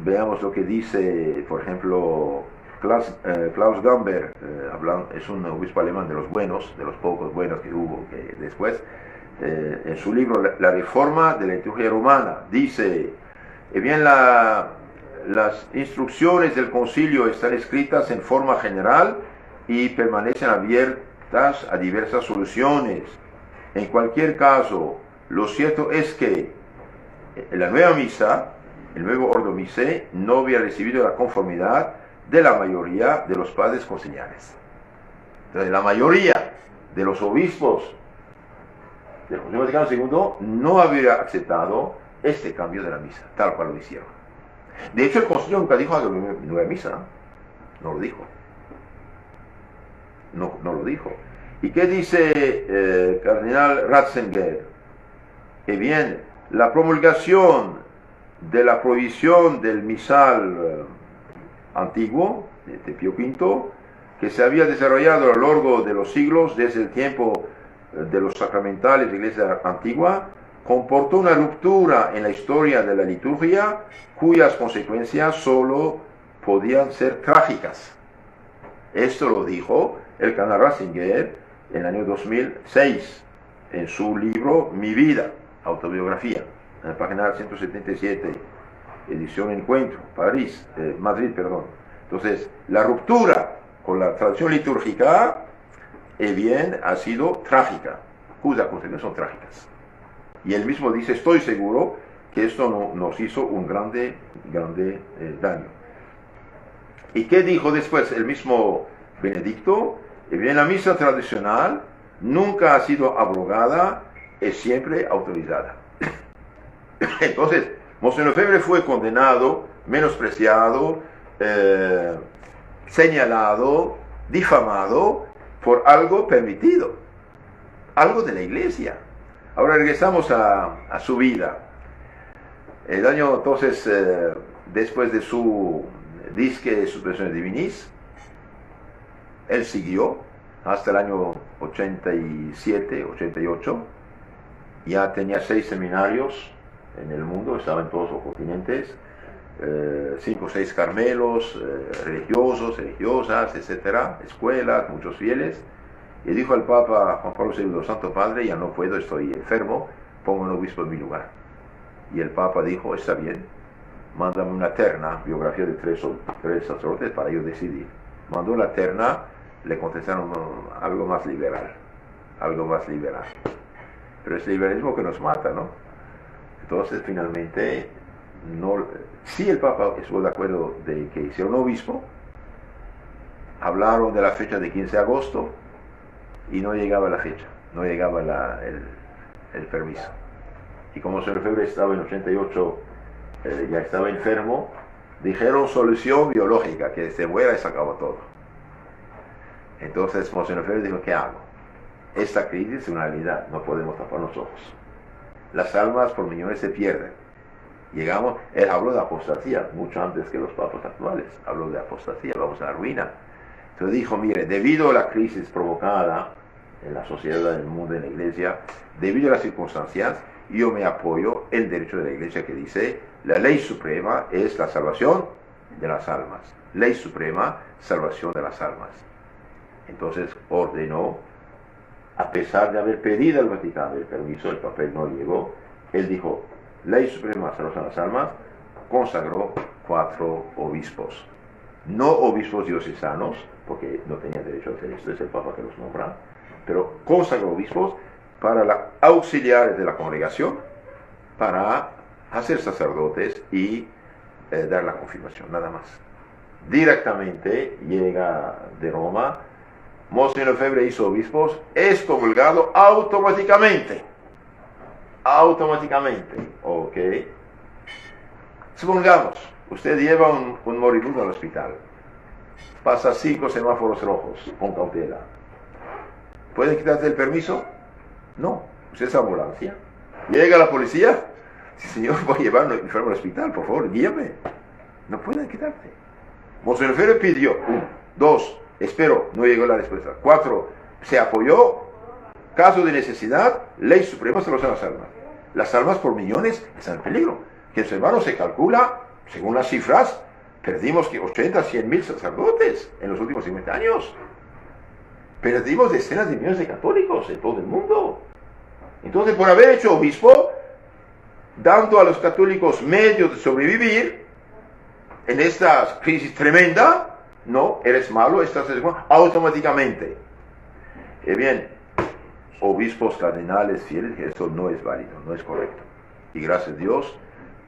veamos lo que dice, por ejemplo, Klaus Gamber, es un obispo alemán de los buenos, de los pocos buenos que hubo que después, en su libro La Reforma de la Liturgia Romana, dice, bien, las instrucciones del concilio están escritas en forma general y permanecen abiertas a diversas soluciones. En cualquier caso, lo cierto es que la nueva misa, el nuevo Ordo Missae, no había recibido la conformidad de la mayoría de los padres conciliares. Entonces, la mayoría de los obispos del Concilio Vaticano II no había aceptado este cambio de la misa, tal cual lo hicieron. De hecho, el concilio nunca dijo algo de nueva misa, no lo dijo. No lo dijo. ¿Y qué dice Cardenal Ratzinger? Que bien, la promulgación de la prohibición del misal antiguo, de Pío V, que se había desarrollado a lo largo de los siglos, desde el tiempo de los sacramentales de la Iglesia antigua, comportó una ruptura en la historia de la liturgia, cuyas consecuencias solo podían ser trágicas. Esto lo dijo el cardenal Ratzinger en el año 2006, en su libro Mi vida, autobiografía, en la página 177, edición Encuentro, Madrid. Entonces, la ruptura con la tradición litúrgica, bien, ha sido trágica, cuyas consecuencias son trágicas. Y él mismo dice, estoy seguro que esto nos hizo un grande daño. ¿Y qué dijo después el mismo Benedicto? Bien, la misa tradicional nunca ha sido abrogada, es siempre autorizada. Entonces, Monseñor Lefebvre fue condenado, menospreciado, señalado, difamado por algo permitido, algo de la Iglesia. Ahora regresamos a su vida. El año entonces, después de su disque Suspensiones Diminis, él siguió hasta el año 87, 88. Ya tenía 6 seminarios en el mundo, estaba en todos los continentes, 5 o 6 carmelos, religiosos, religiosas, etcétera, escuelas, muchos fieles. Y dijo al Papa Juan Pablo II, Santo Padre, ya no puedo, estoy enfermo, pongo un obispo en mi lugar. Y el Papa dijo, está bien, mándame una terna, biografía de 3 sacerdotes para yo decidir. Mandó la terna, le contestaron algo más liberal. Pero es el liberalismo que nos mata, ¿no? Entonces, finalmente, sí, el Papa estuvo de acuerdo de que hiciera un obispo, hablaron de la fecha de 15 de agosto, y no llegaba la fecha, no llegaba el permiso. Y como Monseñor Lefebvre estaba en 88, ya estaba enfermo, dijeron solución biológica, que se muera y se acabó todo. Entonces Monseñor Lefebvre dijo, ¿qué hago? Esta crisis es una realidad, no podemos tapar los ojos. Las almas por millones se pierden. Él habló de apostasía, mucho antes que los papas actuales, habló de apostasía, vamos a la ruina. Entonces dijo, mire, debido a la crisis provocada en la sociedad, en el mundo, en la Iglesia, debido a las circunstancias, yo me apoyo en el derecho de la Iglesia que dice, la ley suprema es la salvación de las almas. Ley suprema, salvación de las almas. Entonces ordenó, a pesar de haber pedido al Vaticano el permiso, el papel no llegó, él dijo, ley suprema, salvación de las almas, consagró 4 obispos. No obispos diocesanos, porque no tenía derecho a hacer esto, es el Papa que los nombra, pero consagró obispos para los auxiliares de la congregación, para hacer sacerdotes y dar la confirmación, nada más. directamente llega de Roma. Monseñor Lefebvre hizo obispos, es comulgado automáticamente. Automáticamente, ok. Supongamos, usted lleva un moribundo al hospital, pasa 5 semáforos rojos con cautela. ¿Puede quitarte el permiso? No, usted es ambulancia. Llega la policía, sí, señor, voy a llevar al enfermo al hospital, por favor, guíame. No pueden quitarte. Monseñor Lefebvre pidió, 1, 2, espero, no llegó la respuesta. 4, se apoyó, caso de necesidad, ley suprema se los da las almas. Las almas por millones están en peligro. Que en su hermano se calcula, según las cifras, perdimos que 80, 100 mil sacerdotes en los últimos 50 años. Perdimos decenas de millones de católicos en todo el mundo. Entonces, por haber hecho obispo, dando a los católicos medios de sobrevivir en esta crisis tremenda, no, eres malo, estás automáticamente. Bien, obispos cardenales fieles, eso no es válido, no es correcto. Y gracias a Dios,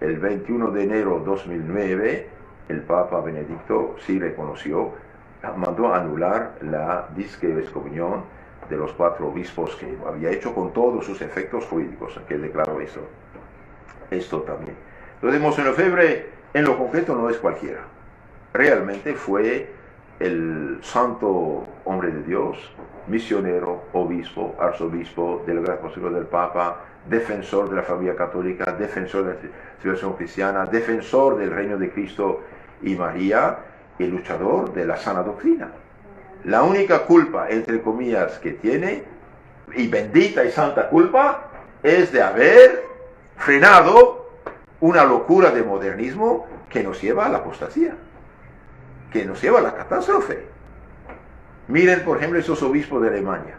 el 21 de enero de 2009, el Papa Benedicto sí reconoció, mandó anular la disque excomunión de los 4 obispos que había hecho con todos sus efectos jurídicos, que declaró eso. Esto también. Entonces, Monseñor Lefebvre, en lo concreto, no es cualquiera. Realmente fue el santo hombre de Dios, misionero, obispo, arzobispo, delegado apostólico del Papa, defensor de la familia católica, defensor de la civilización cristiana, defensor del reino de Cristo y María, y luchador de la sana doctrina. La única culpa, entre comillas, que tiene, y bendita y santa culpa, es de haber frenado una locura de modernismo que nos lleva a la apostasía, que nos lleva a la catástrofe. Miren, por ejemplo, esos obispos de Alemania,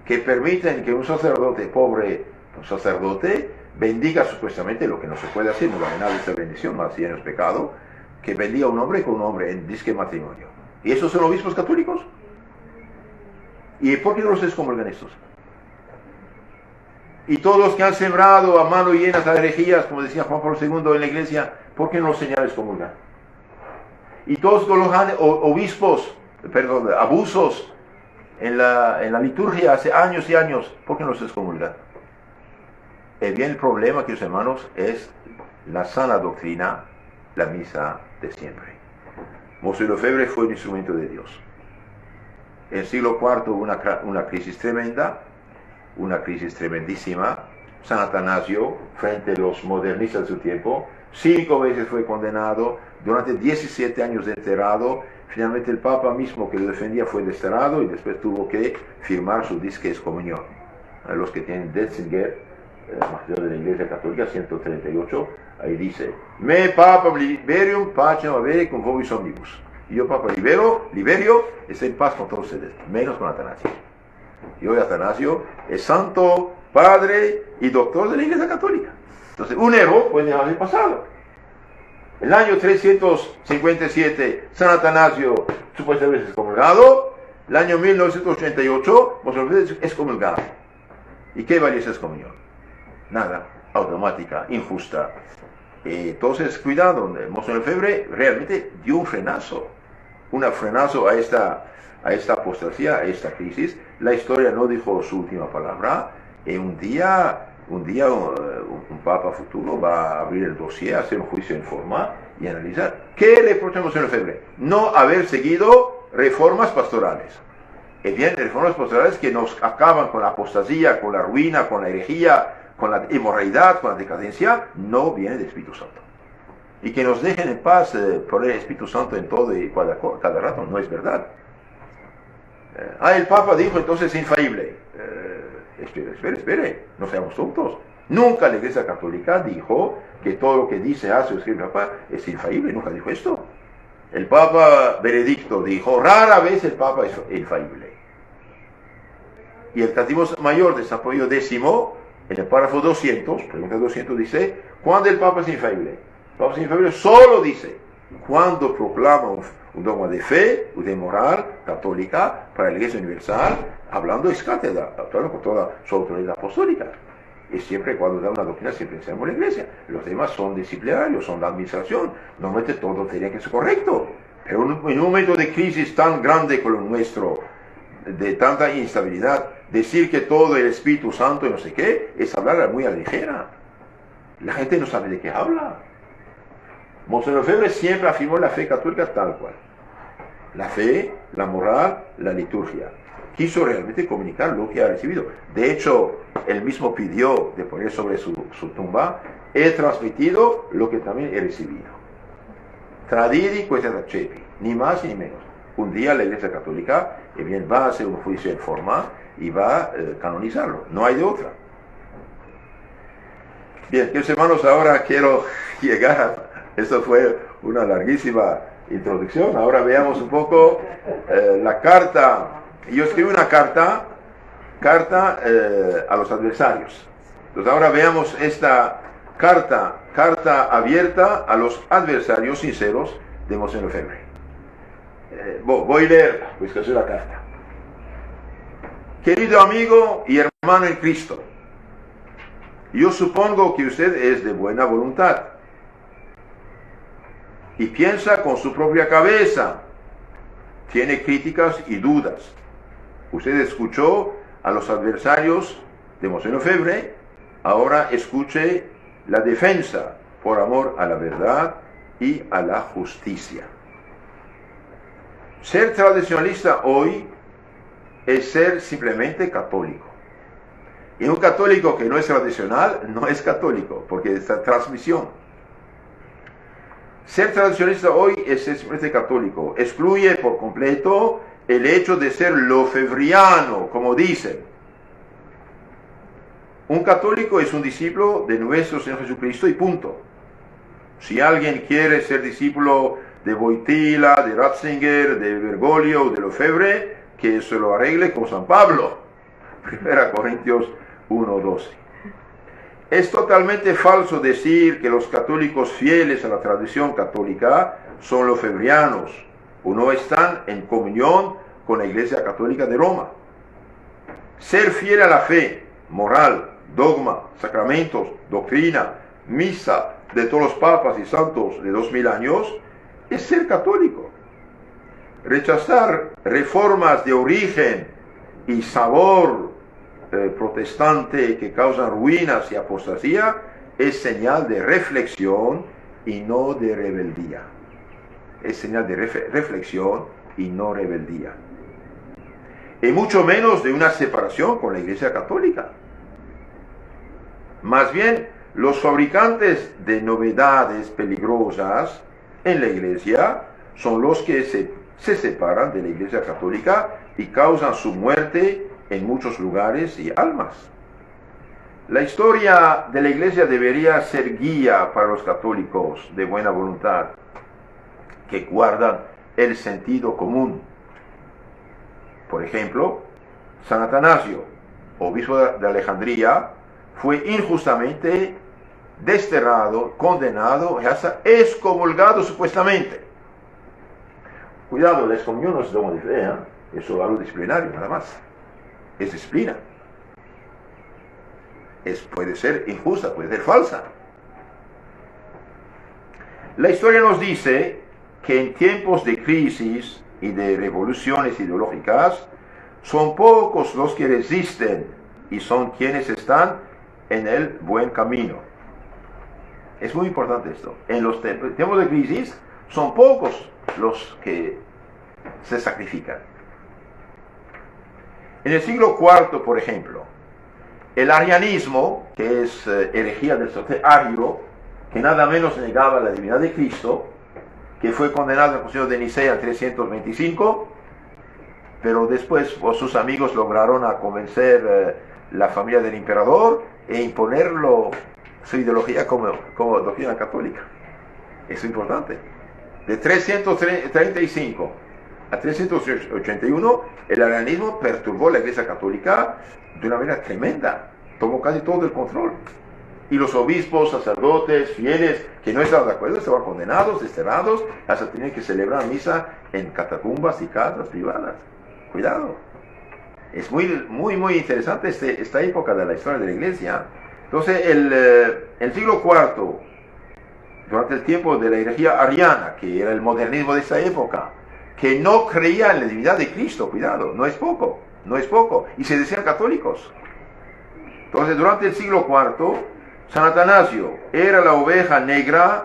que permiten que un sacerdote pobre, un sacerdote, bendiga supuestamente lo que no se puede hacer, no vale nada de esta bendición, más bien es pecado, que bendiga a un hombre con un hombre en disque matrimonio. ¿Y esos son obispos católicos? ¿Y por qué no los excomulgan estos? Y todos los que han sembrado a mano llenas de herejías, como decía Juan Pablo II en la iglesia, ¿por qué no los señala excomulgan? Y todos los obispos, abusos en la liturgia hace años y años, ¿por qué no los excomulgan? Bien, el problema, queridos hermanos, es la sana doctrina, la misa de siempre. Monseñor Lefebvre fue un instrumento de Dios. En el siglo IV hubo una crisis tremenda, una crisis tremendísima. San Atanasio, frente a los modernistas de su tiempo, 5 veces fue condenado, durante 17 años enterrado. Finalmente el Papa mismo que lo defendía fue desterrado y después tuvo que firmar su disque excomunión. A los que tienen Detzinger, magisterio de la Iglesia Católica, 138, ahí dice: Me Papa Liberium pacem avere con vobis omnibus. Y yo, Papa Liberio, estoy en paz con todos ustedes, menos con Atanasio. Y hoy Atanasio es santo, padre y doctor de la Iglesia Católica. Entonces, un error puede haber pasado. El año 357, San Atanasio supuestamente es excomulgado. El año 1988, es excomulgado. ¿Y qué valía esa excomunión? Nada, automática, injusta. Entonces, cuidado, Monseñor Lefebvre realmente dio un frenazo a esta apostasía, a esta crisis. La historia no dijo su última palabra. Un día un papa futuro va a abrir el dossier, hacer un juicio en forma y analizar. ¿Qué reprocha Monseñor Lefebvre? No haber seguido reformas pastorales. Bien, reformas pastorales que nos acaban con la apostasía, con la ruina, con la herejía, con la inmoralidad, con la decadencia, no viene del Espíritu Santo. Y que nos dejen en paz por el Espíritu Santo en todo y cada rato, no es verdad. El Papa dijo entonces infalible. Espere, no seamos tontos. Nunca la Iglesia Católica dijo que todo lo que dice, hace o escribe el Papa es infalible, nunca dijo esto. El Papa Benedicto dijo, rara vez el Papa es infalible. Y el Catecismo Mayor de San Pío X, en el párrafo 200, pregunta 200, dice, ¿cuándo el Papa es infalible? El Papa es infalible solo dice, cuando proclama un dogma de fe o de moral católica para la Iglesia Universal, hablando ex cátedra, hablando con toda su autoridad apostólica. Y siempre cuando da una doctrina, siempre enseñamos la Iglesia. Los demás son disciplinarios, son la administración. Normalmente todo tenía que ser correcto. Pero en un momento de crisis tan grande como el nuestro, de tanta instabilidad, decir que todo el Espíritu Santo y no sé qué, es hablar muy a la ligera. La gente no sabe de qué habla. Monseñor Lefebvre siempre afirmó la fe católica tal cual. La fe, la moral, la liturgia. Quiso realmente comunicar lo que ha recibido. De hecho, él mismo pidió de poner sobre su tumba: he transmitido lo que también he recibido. Tradidi questa accepi, ni más ni menos. Un día la Iglesia Católica bien, va a hacer un juicio en forma y va a canonizarlo. No hay de otra. Bien, queridos hermanos, ahora quiero llegar. Esto fue una larguísima introducción. Ahora veamos un poco la carta. Yo escribí una carta a los adversarios. Entonces ahora veamos esta carta abierta a los adversarios sinceros de Monseñor Lefebvre. Voy a leer, pues que es la carta. Querido amigo y hermano en Cristo, yo supongo que usted es de buena voluntad y piensa con su propia cabeza, tiene críticas y dudas. Usted escuchó a los adversarios de Monseñor Lefebvre, ahora escuche la defensa por amor a la verdad y a la justicia. Ser tradicionalista hoy es ser simplemente católico. Y un católico que no es tradicional no es católico, porque es transmisión. Ser tradicionalista hoy es ser simplemente católico. Excluye por completo el hecho de ser lefebvriano, como dicen. Un católico es un discípulo de nuestro Señor Jesucristo y punto. Si alguien quiere ser discípulo de Wojtyla, de Ratzinger, de Bergoglio o de Lefebvre, que se lo arregle con San Pablo. 1 Corintios 1:12. Es totalmente falso decir que los católicos fieles a la tradición católica son lefebvrianos o no están en comunión con la Iglesia Católica de Roma. Ser fiel a la fe, moral, dogma, sacramentos, doctrina, misa de todos los papas y santos de 2000 años es ser católico. Rechazar reformas de origen y sabor protestante que causan ruinas y apostasía es señal de reflexión y no de rebeldía. Es señal de reflexión y no rebeldía. Y mucho menos de una separación con la Iglesia Católica. Más bien, los fabricantes de novedades peligrosas en la Iglesia son los que se separan de la Iglesia Católica y causan su muerte en muchos lugares y almas. La historia de la Iglesia debería ser guía para los católicos de buena voluntad, que guardan el sentido común. Por ejemplo, San Atanasio, obispo de Alejandría, fue injustamente desterrado, condenado y hasta excomulgado supuestamente. Cuidado, la excomunión no es domo de fe, es algo disciplinario, nada más. Es disciplina. Puede ser injusta, puede ser falsa. La historia nos dice que en tiempos de crisis y de revoluciones ideológicas, son pocos los que resisten y son quienes están en el buen camino. Es muy importante esto. En los tiempos de crisis, son pocos los que se sacrifican. En el siglo IV, por ejemplo, el arianismo, que es herejía del sacerdote Ario, que nada menos negaba la divinidad de Cristo, que fue condenado en el Concilio de Nicea en 325, pero después sus amigos lograron convencer la familia del emperador e imponerlo su ideología como doctrina católica. Es importante. De 335 a 381, el arianismo perturbó la Iglesia Católica de una manera tremenda. Tomó casi todo el control. Y los obispos, sacerdotes, fieles que no estaban de acuerdo estaban condenados, desterrados, hasta tenían que celebrar misa en catacumbas y casas privadas. Cuidado. Es muy interesante esta época de la historia de la Iglesia. Entonces, el siglo IV durante el tiempo de la herejía ariana, que era el modernismo de esa época, que no creía en la divinidad de Cristo, cuidado, no es poco, y se decían católicos. Entonces, durante el siglo IV, San Atanasio era la oveja negra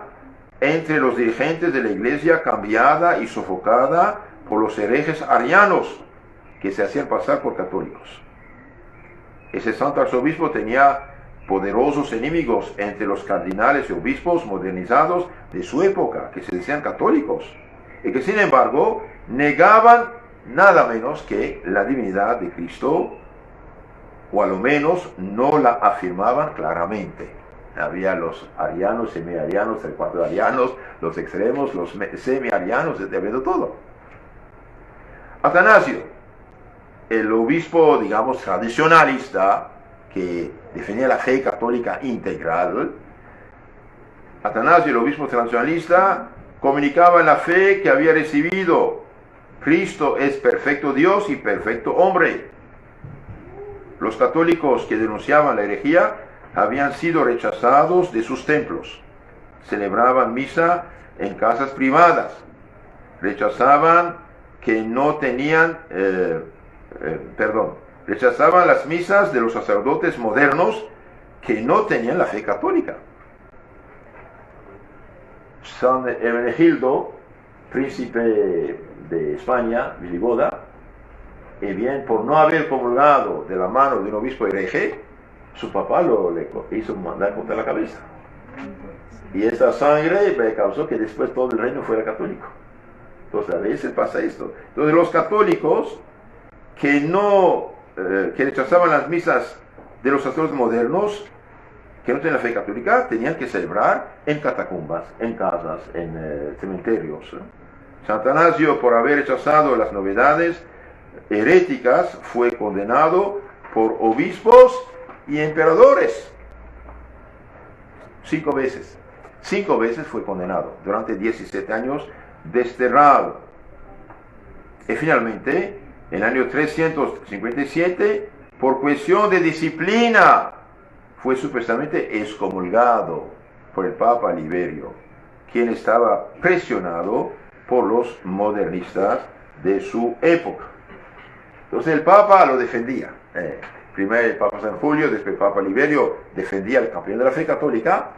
entre los dirigentes de la iglesia, cambiada y sofocada por los herejes arianos, que se hacían pasar por católicos. Ese santo arzobispo tenía poderosos enemigos entre los cardinales y obispos modernizados de su época, que se decían católicos, y que sin embargo negaban nada menos que la divinidad de Cristo, o a lo menos no la afirmaban claramente. Había los arianos, semi-arianos, arianos, los extremos, los semi-arianos, habiendo todo. Atanasio, el obispo, digamos, tradicionalista, que defendía la fe católica integral, Atanasio, el obispo tradicionalista, comunicaba la fe que había recibido. Cristo es perfecto Dios y perfecto hombre. Los católicos que denunciaban la herejía habían sido rechazados de sus templos. Celebraban misa en casas privadas. Rechazaban que no tenían, rechazaban las misas de los sacerdotes modernos que no tenían la fe católica. San Hermenegildo, príncipe de España, visigoda, y bien por no haber comulgado de la mano de un obispo hereje, su papá le hizo mandar contra la cabeza. Y esa sangre causó que después todo el reino fuera católico. Entonces a veces pasa esto. Entonces los católicos que rechazaban las misas de los sacerdotes modernos, que no tenían la fe católica, tenían que celebrar en catacumbas, en casas, en cementerios. San Atanasio, por haber rechazado las novedades heréticas, fue condenado por obispos y emperadores. 5 veces. 5 veces fue condenado. Durante 17 años, desterrado. Y finalmente, en el año 357, por cuestión de disciplina, fue supuestamente excomulgado por el Papa Liberio, quien estaba presionado por los modernistas de su época. Entonces el Papa lo defendía. Primero el Papa San Julio, después el Papa Liberio defendía el campeón de la fe católica,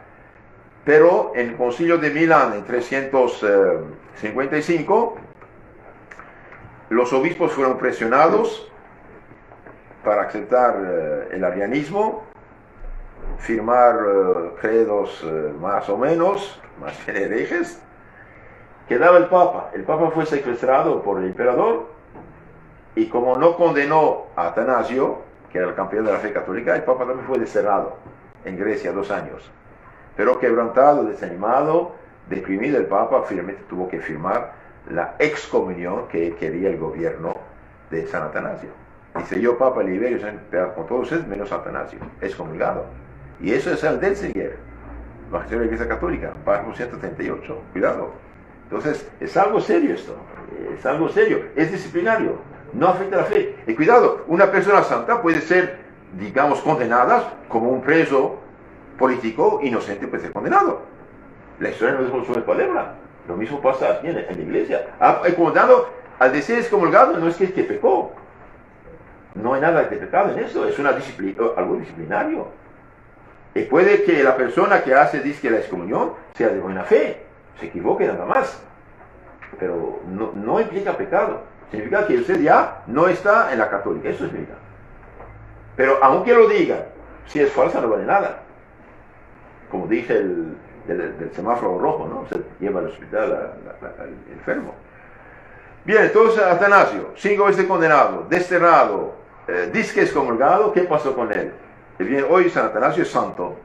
pero en el Concilio de Milán en 355, los obispos fueron presionados para aceptar el arianismo, firmar credos más o menos, más bien herejes. Quedaba el Papa. El Papa fue secuestrado por el emperador, y como no condenó a Atanasio, que era el campeón de la fe católica, el Papa también fue desterrado en Grecia 2 años. Pero quebrantado, desanimado, deprimido, el Papa finalmente tuvo que firmar la excomunión que quería el gobierno de San Atanasio. Dice: yo, Papa Liberio, con todos ustedes menos Atanasio, excomulgado. Y eso es el Denzinger, magisterio de la Iglesia Católica, párrafo 138. Cuidado. Entonces, es algo serio esto, es algo serio, es disciplinario, no afecta a la fe. Y cuidado, una persona santa puede ser, digamos, condenada como un preso político inocente, puede ser condenado. La historia no es una palabra. Lo mismo pasa aquí en la iglesia. Condenado, al decir excomulgado, no es que pecó. No hay nada de pecado en eso, es algo disciplinario. Y puede que la persona que dice la excomunión sea de buena fe, se equivoque nada más, pero no implica pecado. Significa que usted ya no está en la católica, eso significa. Pero aunque lo diga, si es falsa no vale nada. Como dije del semáforo rojo, ¿no? Se lleva al hospital al enfermo. Bien, entonces Atanasio, 5 veces condenado, desterrado, dice que es excomulgado. ¿Qué pasó con él? Bien, hoy San Atanasio es santo,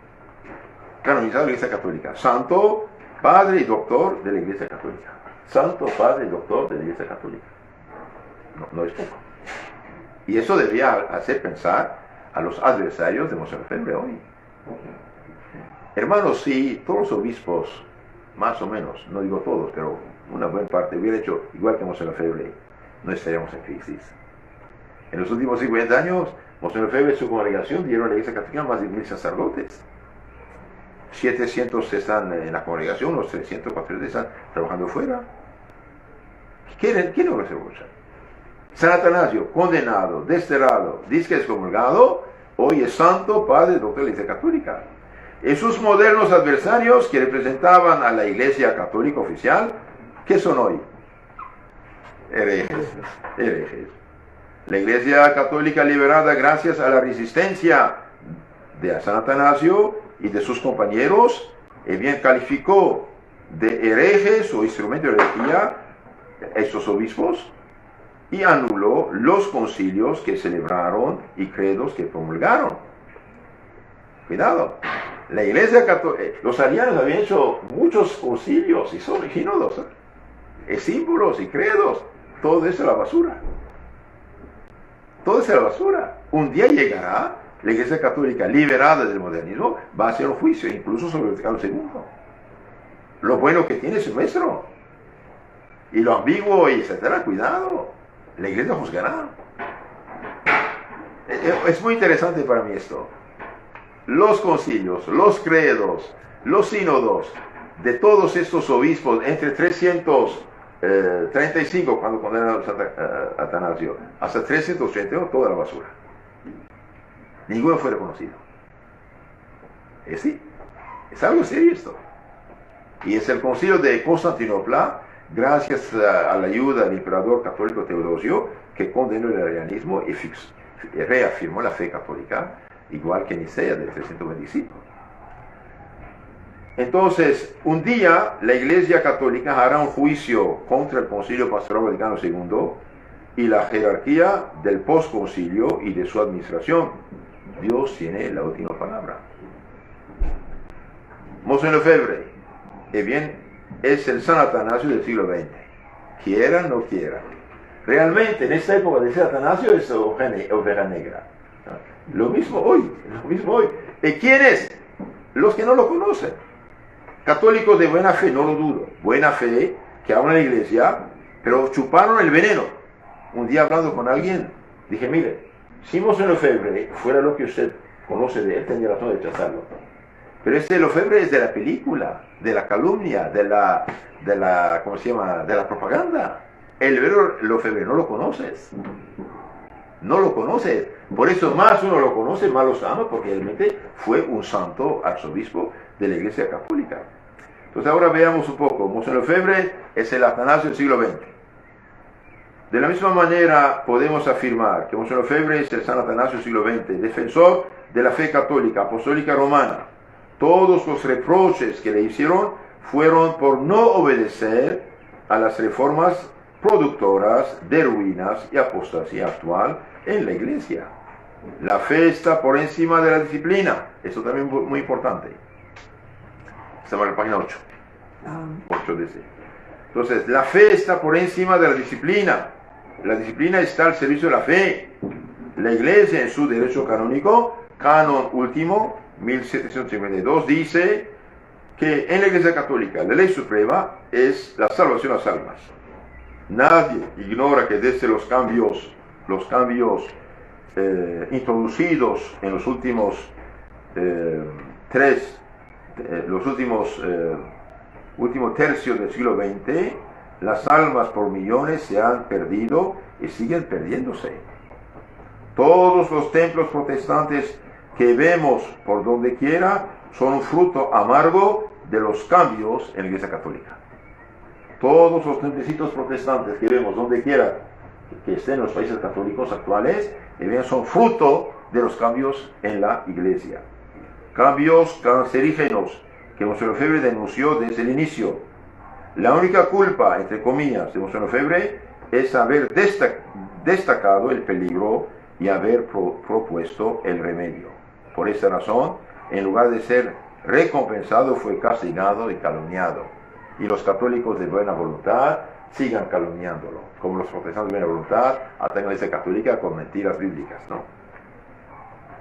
canonizado de la Iglesia Católica, santo, padre y doctor de la Iglesia Católica. Santo, padre y doctor de la Iglesia Católica. No es poco. Y eso debería hacer pensar a los adversarios de Monseñor Lefebvre hoy. Hermanos, si todos los obispos, más o menos, no digo todos, pero una buena parte hubiera hecho igual que Monseñor Lefebvre, no estaríamos en crisis. En los últimos 50 años, Monseñor Lefebvre y su congregación dieron a la Iglesia Católica más de 1000 sacerdotes. 700 están en la congregación, los 300, 400 están trabajando fuera. ¿Quién no lo reprocha? San Atanasio, condenado, desterrado, disque excomulgado, hoy es santo, padre, doctor de la Iglesia Católica. Y sus modernos adversarios que representaban a la Iglesia Católica oficial, ¿qué son hoy? Herejes. La Iglesia Católica liberada gracias a la resistencia de San Atanasio y de sus compañeros, bien calificó de herejes o instrumento de herejía a estos obispos y anuló los concilios que celebraron y credos que promulgaron. Cuidado, la Iglesia Católica, los arianos habían hecho muchos concilios y sínodos, símbolos y credos, todo eso es la basura. Todo eso es la basura. Un día llegará la Iglesia Católica liberada del modernismo, va a hacer un juicio, incluso sobre el Vaticano II. Lo bueno que tiene su maestro. Y lo ambiguo, y etcétera, cuidado. La Iglesia juzgará. Es muy interesante para mí esto. Los concilios, los credos, los sínodos de todos estos obispos entre 335 cuando condenaron a Atanasio hasta 381, toda la basura. Ninguno fue reconocido. Sí, es algo serio esto. Y es el concilio de Constantinopla, gracias a la ayuda del emperador católico Teodosio, que condenó el arianismo y reafirmó la fe católica, igual que Nicea del 325. Entonces, un día la Iglesia Católica hará un juicio contra el Concilio Pastoral Vaticano II y la jerarquía del posconcilio y de su administración. Dios tiene la última palabra. Monseñor Lefebvre, bien, es el San Atanasio del siglo XX. Quiera o no quiera. Realmente, en esta época de San Atanasio es oveja negra. Lo mismo hoy. ¿Y quiénes? Los que no lo conocen. Católicos de buena fe, no lo dudo. Buena fe, que hablan en la iglesia, pero chuparon el veneno. Un día hablando con alguien, dije, mire, si Monseñor Lefebvre fuera lo que usted conoce de él, tendría razón de rechazarlo. Pero este Lefebvre es de la película, de la calumnia, de la ¿cómo se llama?, de la propaganda. El verdadero Lefebvre no lo conoces. No lo conoces. Por eso más uno lo conoce, más los ama, porque realmente fue un santo arzobispo de la Iglesia Católica. Entonces ahora veamos un poco. Monseñor Lefebvre es el Atanasio del siglo XX. De la misma manera podemos afirmar que Monseñor Lefebvre es el San Atanasio del siglo XX, defensor de la fe católica, apostólica romana. Todos los reproches que le hicieron fueron por no obedecer a las reformas productoras de ruinas y apostasía actual en la Iglesia. La fe está por encima de la disciplina. Eso también es muy importante. Estamos en la página 8. 8 dice. Entonces, la fe está por encima de la disciplina. La disciplina está al servicio de la fe. La Iglesia, en su derecho canónico, canon último, 1752, dice que en la Iglesia Católica la ley suprema es la salvación a las almas. Nadie ignora que desde los cambios introducidos en los últimos último tercio del siglo XX, las almas por millones se han perdido y siguen perdiéndose. Todos los templos protestantes que vemos por donde quiera son un fruto amargo de los cambios en la Iglesia Católica. Todos los templecitos protestantes que vemos donde quiera que estén en los países católicos actuales, son fruto de los cambios en la Iglesia. Cambios cancerígenos que Monseñor Lefebvre denunció desde el inicio. La única culpa, entre comillas, de Monseñor Lefebvre es haber destacado el peligro y haber propuesto el remedio. Por esa razón, en lugar de ser recompensado, fue castigado y calumniado. Y los católicos de buena voluntad sigan calumniándolo, como los protestantes de buena voluntad atacan a la Iglesia Católica con mentiras bíblicas, ¿no?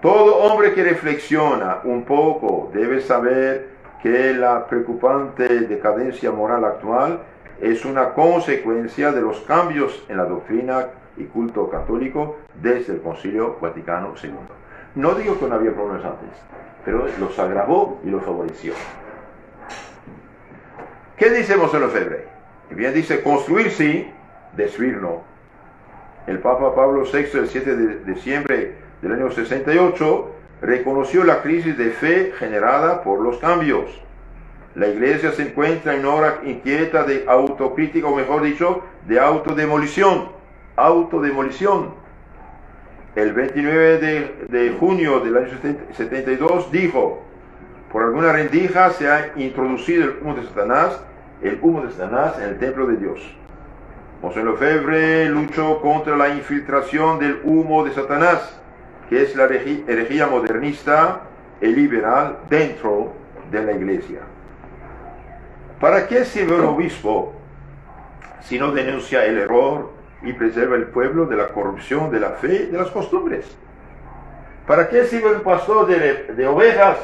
Todo hombre que reflexiona un poco debe saber que la preocupante decadencia moral actual es una consecuencia de los cambios en la doctrina y culto católico desde el Concilio Vaticano II. No digo que no había problemas antes, pero los agravó y los favoreció. ¿Qué dice Monseñor Lefebvre? Bien, dice construir sí, destruir no. El Papa Pablo VI, el 7 de diciembre del año 68, reconoció la crisis de fe generada por los cambios. La Iglesia se encuentra en una hora inquieta de autocrítica, o mejor dicho, de autodemolición. El 29 de junio del año 72 dijo: por alguna rendija se ha introducido el humo de Satanás en el templo de Dios. Monseñor Lefebvre luchó contra la infiltración del humo de Satanás, que es la herejía modernista y liberal dentro de la Iglesia. ¿Para qué sirve un obispo si no denuncia el error y preserva el pueblo de la corrupción de la fe y de las costumbres? ¿Para qué sirve un pastor de ovejas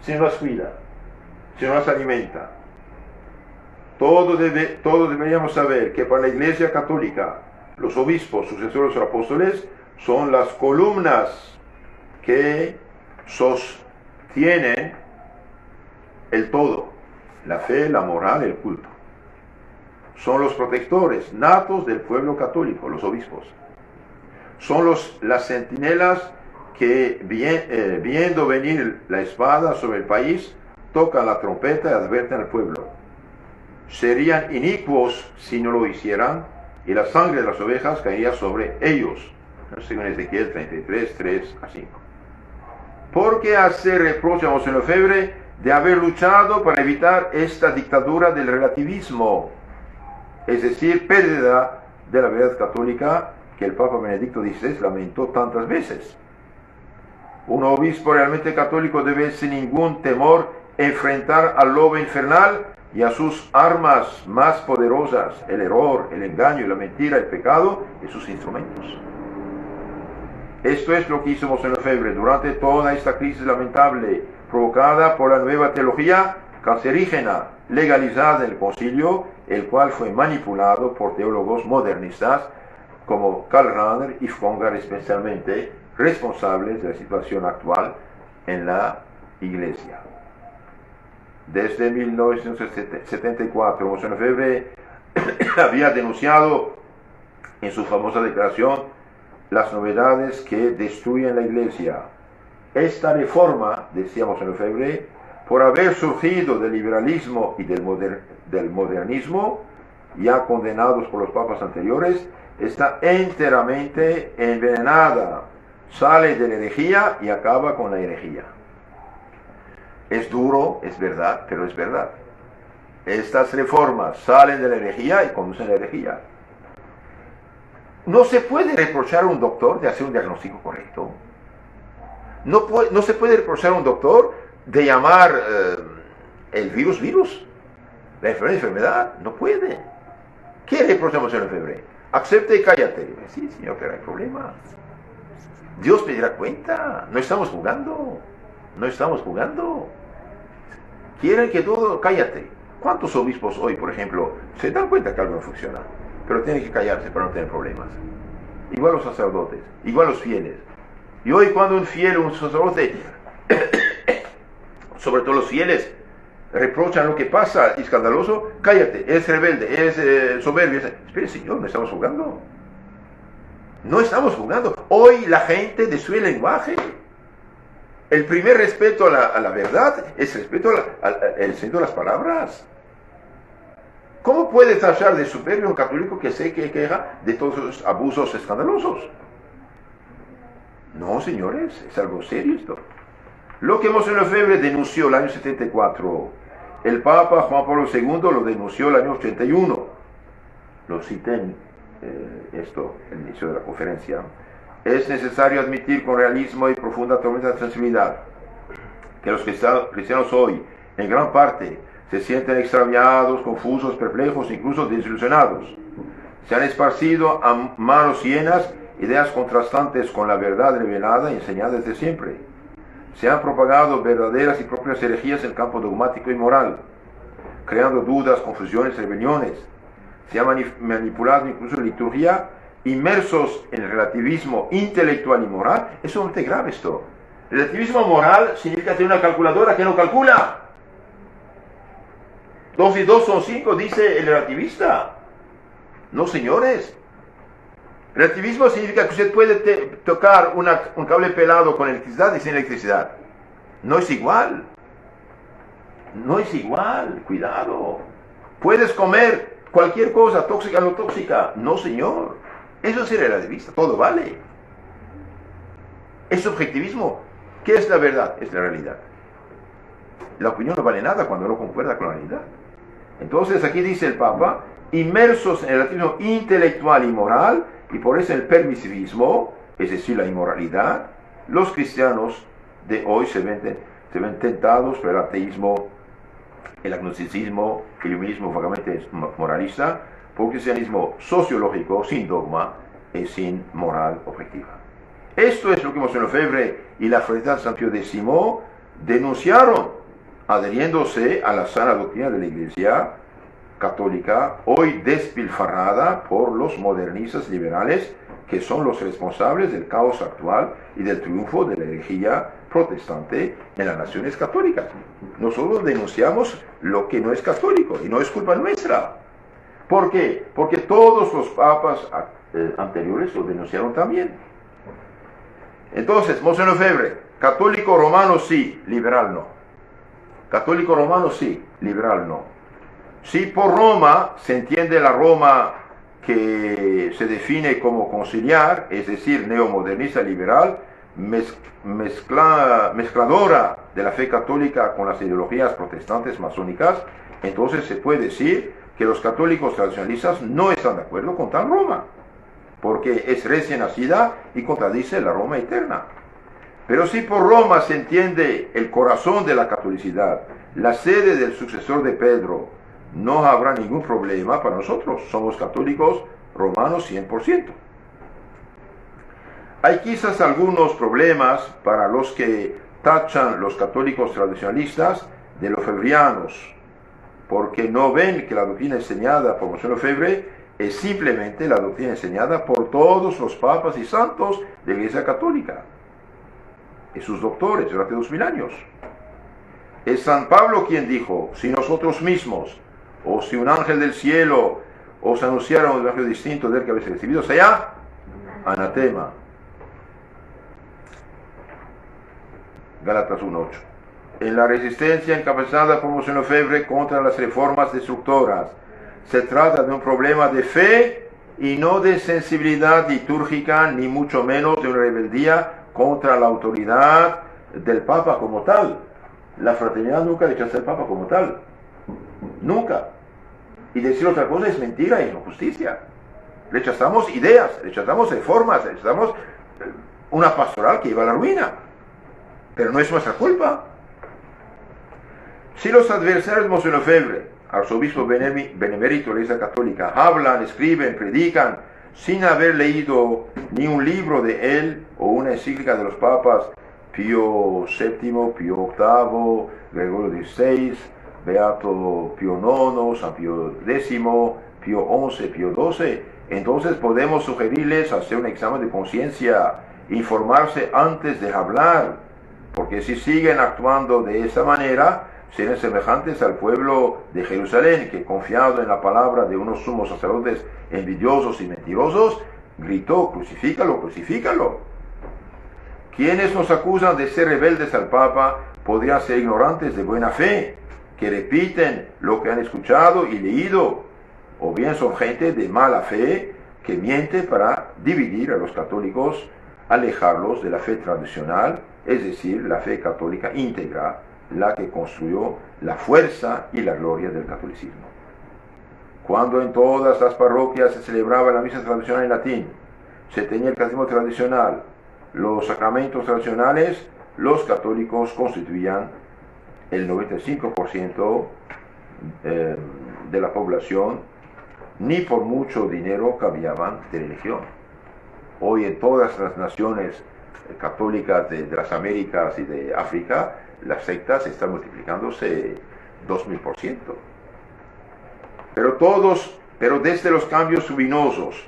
si no las cuida, si no las alimenta? Todos deberíamos saber que para la Iglesia Católica los obispos, sucesores o apóstoles, son las columnas que sostienen el todo: la fe, la moral, el culto. Son los protectores natos del pueblo católico, los obispos. Son las centinelas que, viendo venir la espada sobre el país, tocan la trompeta y advierten al pueblo. Serían inicuos si no lo hicieran, y la sangre de las ovejas caería sobre ellos. Según Ezequiel 33, 3 a 5. ¿Por qué hacer reproche a Monseñor Lefebvre de haber luchado para evitar esta dictadura del relativismo? Es decir, pérdida de la verdad católica que el Papa Benedicto XVI lamentó tantas veces. Un obispo realmente católico debe sin ningún temor enfrentar al lobo infernal y a sus armas más poderosas: el error, el engaño y la mentira, el pecado y sus instrumentos. Esto es lo que hizo Monseñor Lefebvre durante toda esta crisis lamentable provocada por la nueva teología cancerígena legalizada en el concilio, el cual fue manipulado por teólogos modernistas como Karl Rahner y Fronger, especialmente responsables de la situación actual en la Iglesia. Desde 1974, Monseñor Lefebvre había denunciado en su famosa declaración las novedades que destruyen la Iglesia. Esta reforma, decía Monseñor Lefebvre, por haber surgido del liberalismo y del modernismo, ya condenados por los papas anteriores, está enteramente envenenada. Sale de la herejía y acaba con la herejía. Es duro, es verdad, pero es verdad. Estas reformas salen de la herejía y conducen a la herejía. No se puede reprochar a un doctor de hacer un diagnóstico correcto. No se puede reprochar a un doctor de llamar el virus, la enfermedad. No puede. ¿Qué reprochamos a Lefebvre? Acepte y cállate. Sí, señor, pero hay problema. Dios pedirá cuenta. No estamos jugando. Quieren que todo, cállate. ¿Cuántos obispos hoy, por ejemplo, se dan cuenta que algo no funciona, pero tienen que callarse para no tener problemas? Igual los sacerdotes, igual los fieles. Y hoy cuando un fiel, un sacerdote, sobre todo los fieles, reprochan lo que pasa escandaloso, cállate, es rebelde, es soberbio. Espere, señor, no estamos jugando. Hoy la gente destruye el lenguaje. El primer respeto a la verdad es respeto al sentido de las palabras. ¿Cómo puede tachar de soberbio un católico que se queja de todos los abusos escandalosos? No, señores, es algo serio esto. Lo que Monseñor Lefebvre denunció el año 74, el Papa Juan Pablo II lo denunció el año 81. Lo cité en el inicio de la conferencia. Es necesario admitir con realismo y profunda tormenta de sensibilidad que los cristianos hoy, en gran parte, se sienten extraviados, confusos, perplejos, incluso desilusionados. Se han esparcido a manos llenas ideas contrastantes con la verdad revelada y enseñada desde siempre. Se han propagado verdaderas y propias herejías en el campo dogmático y moral, creando dudas, confusiones, rebeliones. Se ha manipulado incluso la liturgia inmersos en el relativismo intelectual y moral, es sumamente grave esto. Relativismo moral significa tener una calculadora que no calcula. 2 y 2 son 5, dice el relativista. No, señores. Relativismo significa que usted puede tocar un cable pelado con electricidad y sin electricidad. No es igual. No es igual. Cuidado. Puedes comer cualquier cosa, tóxica o no tóxica. No, señor. Eso es relativista. Todo vale. Es subjetivismo. ¿Qué es la verdad? Es la realidad. La opinión no vale nada cuando no concuerda con la realidad. Entonces aquí dice el Papa, inmersos en el relativismo intelectual y moral, y por eso el permisivismo, es decir, la inmoralidad, los cristianos de hoy se ven tentados por el ateísmo, el agnosticismo, el iluminismo vagamente moralista, por un cristianismo sociológico, sin dogma y sin moral objetiva. Esto es lo que Monseñor Lefebvre y la Fraternidad San Pío X denunciaron, adheriéndose a la sana doctrina de la Iglesia católica, hoy despilfarrada por los modernistas liberales, que son los responsables del caos actual y del triunfo de la herejía protestante en las naciones católicas. Nosotros denunciamos lo que no es católico y no es culpa nuestra. ¿Por qué? Porque todos los papas anteriores lo denunciaron también. Entonces, Monseñor Lefebvre, católico romano sí, liberal no. Católico romano sí, liberal no. Si por Roma se entiende la Roma que se define como conciliar, es decir, neomodernista liberal, mezcladora de la fe católica con las ideologías protestantes masónicas, entonces se puede decir que los católicos tradicionalistas no están de acuerdo con tal Roma, porque es recién nacida y contradice la Roma eterna. Pero si por Roma se entiende el corazón de la catolicidad, la sede del sucesor de Pedro, no habrá ningún problema para nosotros. Somos católicos romanos 100%. Hay quizás algunos problemas para los que tachan los católicos tradicionalistas de lefebvrianos, porque no ven que la doctrina enseñada por Monseñor Lefebvre es simplemente la doctrina enseñada por todos los papas y santos de la Iglesia Católica y sus doctores durante 2000 años. Es San Pablo quien dijo, si nosotros mismos, o si un ángel del cielo os anunciara un evangelio distinto del que habéis recibido, sea anatema. Gálatas 1:8. En la resistencia encabezada por Monseñor Lefebvre contra las reformas destructoras, se trata de un problema de fe y no de sensibilidad litúrgica, ni mucho menos de una rebeldía contra la autoridad del Papa como tal. La fraternidad nunca rechaza al Papa como tal. Nunca. Y decir otra cosa es mentira y injusticia. Rechazamos ideas, rechazamos reformas, rechazamos una pastoral que lleva a la ruina. Pero no es nuestra culpa. Si los adversarios de Monseñor Lefebvre, arzobispo benemérito de la Iglesia Católica, hablan, escriben, predican, sin haber leído ni un libro de él o una encíclica de los papas Pío VII, Pío VIII, Gregorio XVI, Beato Pío IX, San Pío X, Pío XI, Pío XII, entonces podemos sugerirles hacer un examen de conciencia, informarse antes de hablar, porque si siguen actuando de esa manera, serán semejantes al pueblo de Jerusalén, que confiado en la palabra de unos sumos sacerdotes envidiosos y mentirosos, gritó, crucifícalo, crucifícalo. Quienes nos acusan de ser rebeldes al Papa podrían ser ignorantes de buena fe, que repiten lo que han escuchado y leído, o bien son gente de mala fe que miente para dividir a los católicos, alejarlos de la fe tradicional, es decir, la fe católica íntegra, la que construyó la fuerza y la gloria del catolicismo. Cuando en todas las parroquias se celebraba la misa tradicional en latín, se tenía el catecismo tradicional, los sacramentos tradicionales, los católicos constituían el 95% de la población, ni por mucho dinero cambiaban de religión. Hoy en todas las naciones católicas de las Américas y de África, las sectas están multiplicándose 2000%. Pero desde los cambios luminosos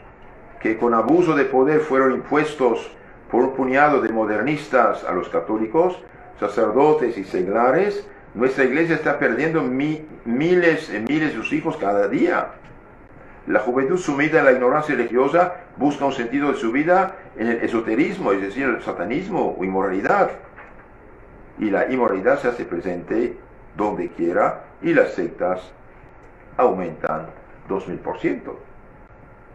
que con abuso de poder fueron impuestos por un puñado de modernistas a los católicos, sacerdotes y seglares, nuestra iglesia está perdiendo miles y miles de sus hijos cada día. La juventud sumida en la ignorancia religiosa busca un sentido de su vida en el esoterismo, es decir, el satanismo o inmoralidad. Y la inmoralidad se hace presente donde quiera y las sectas aumentan 2000%.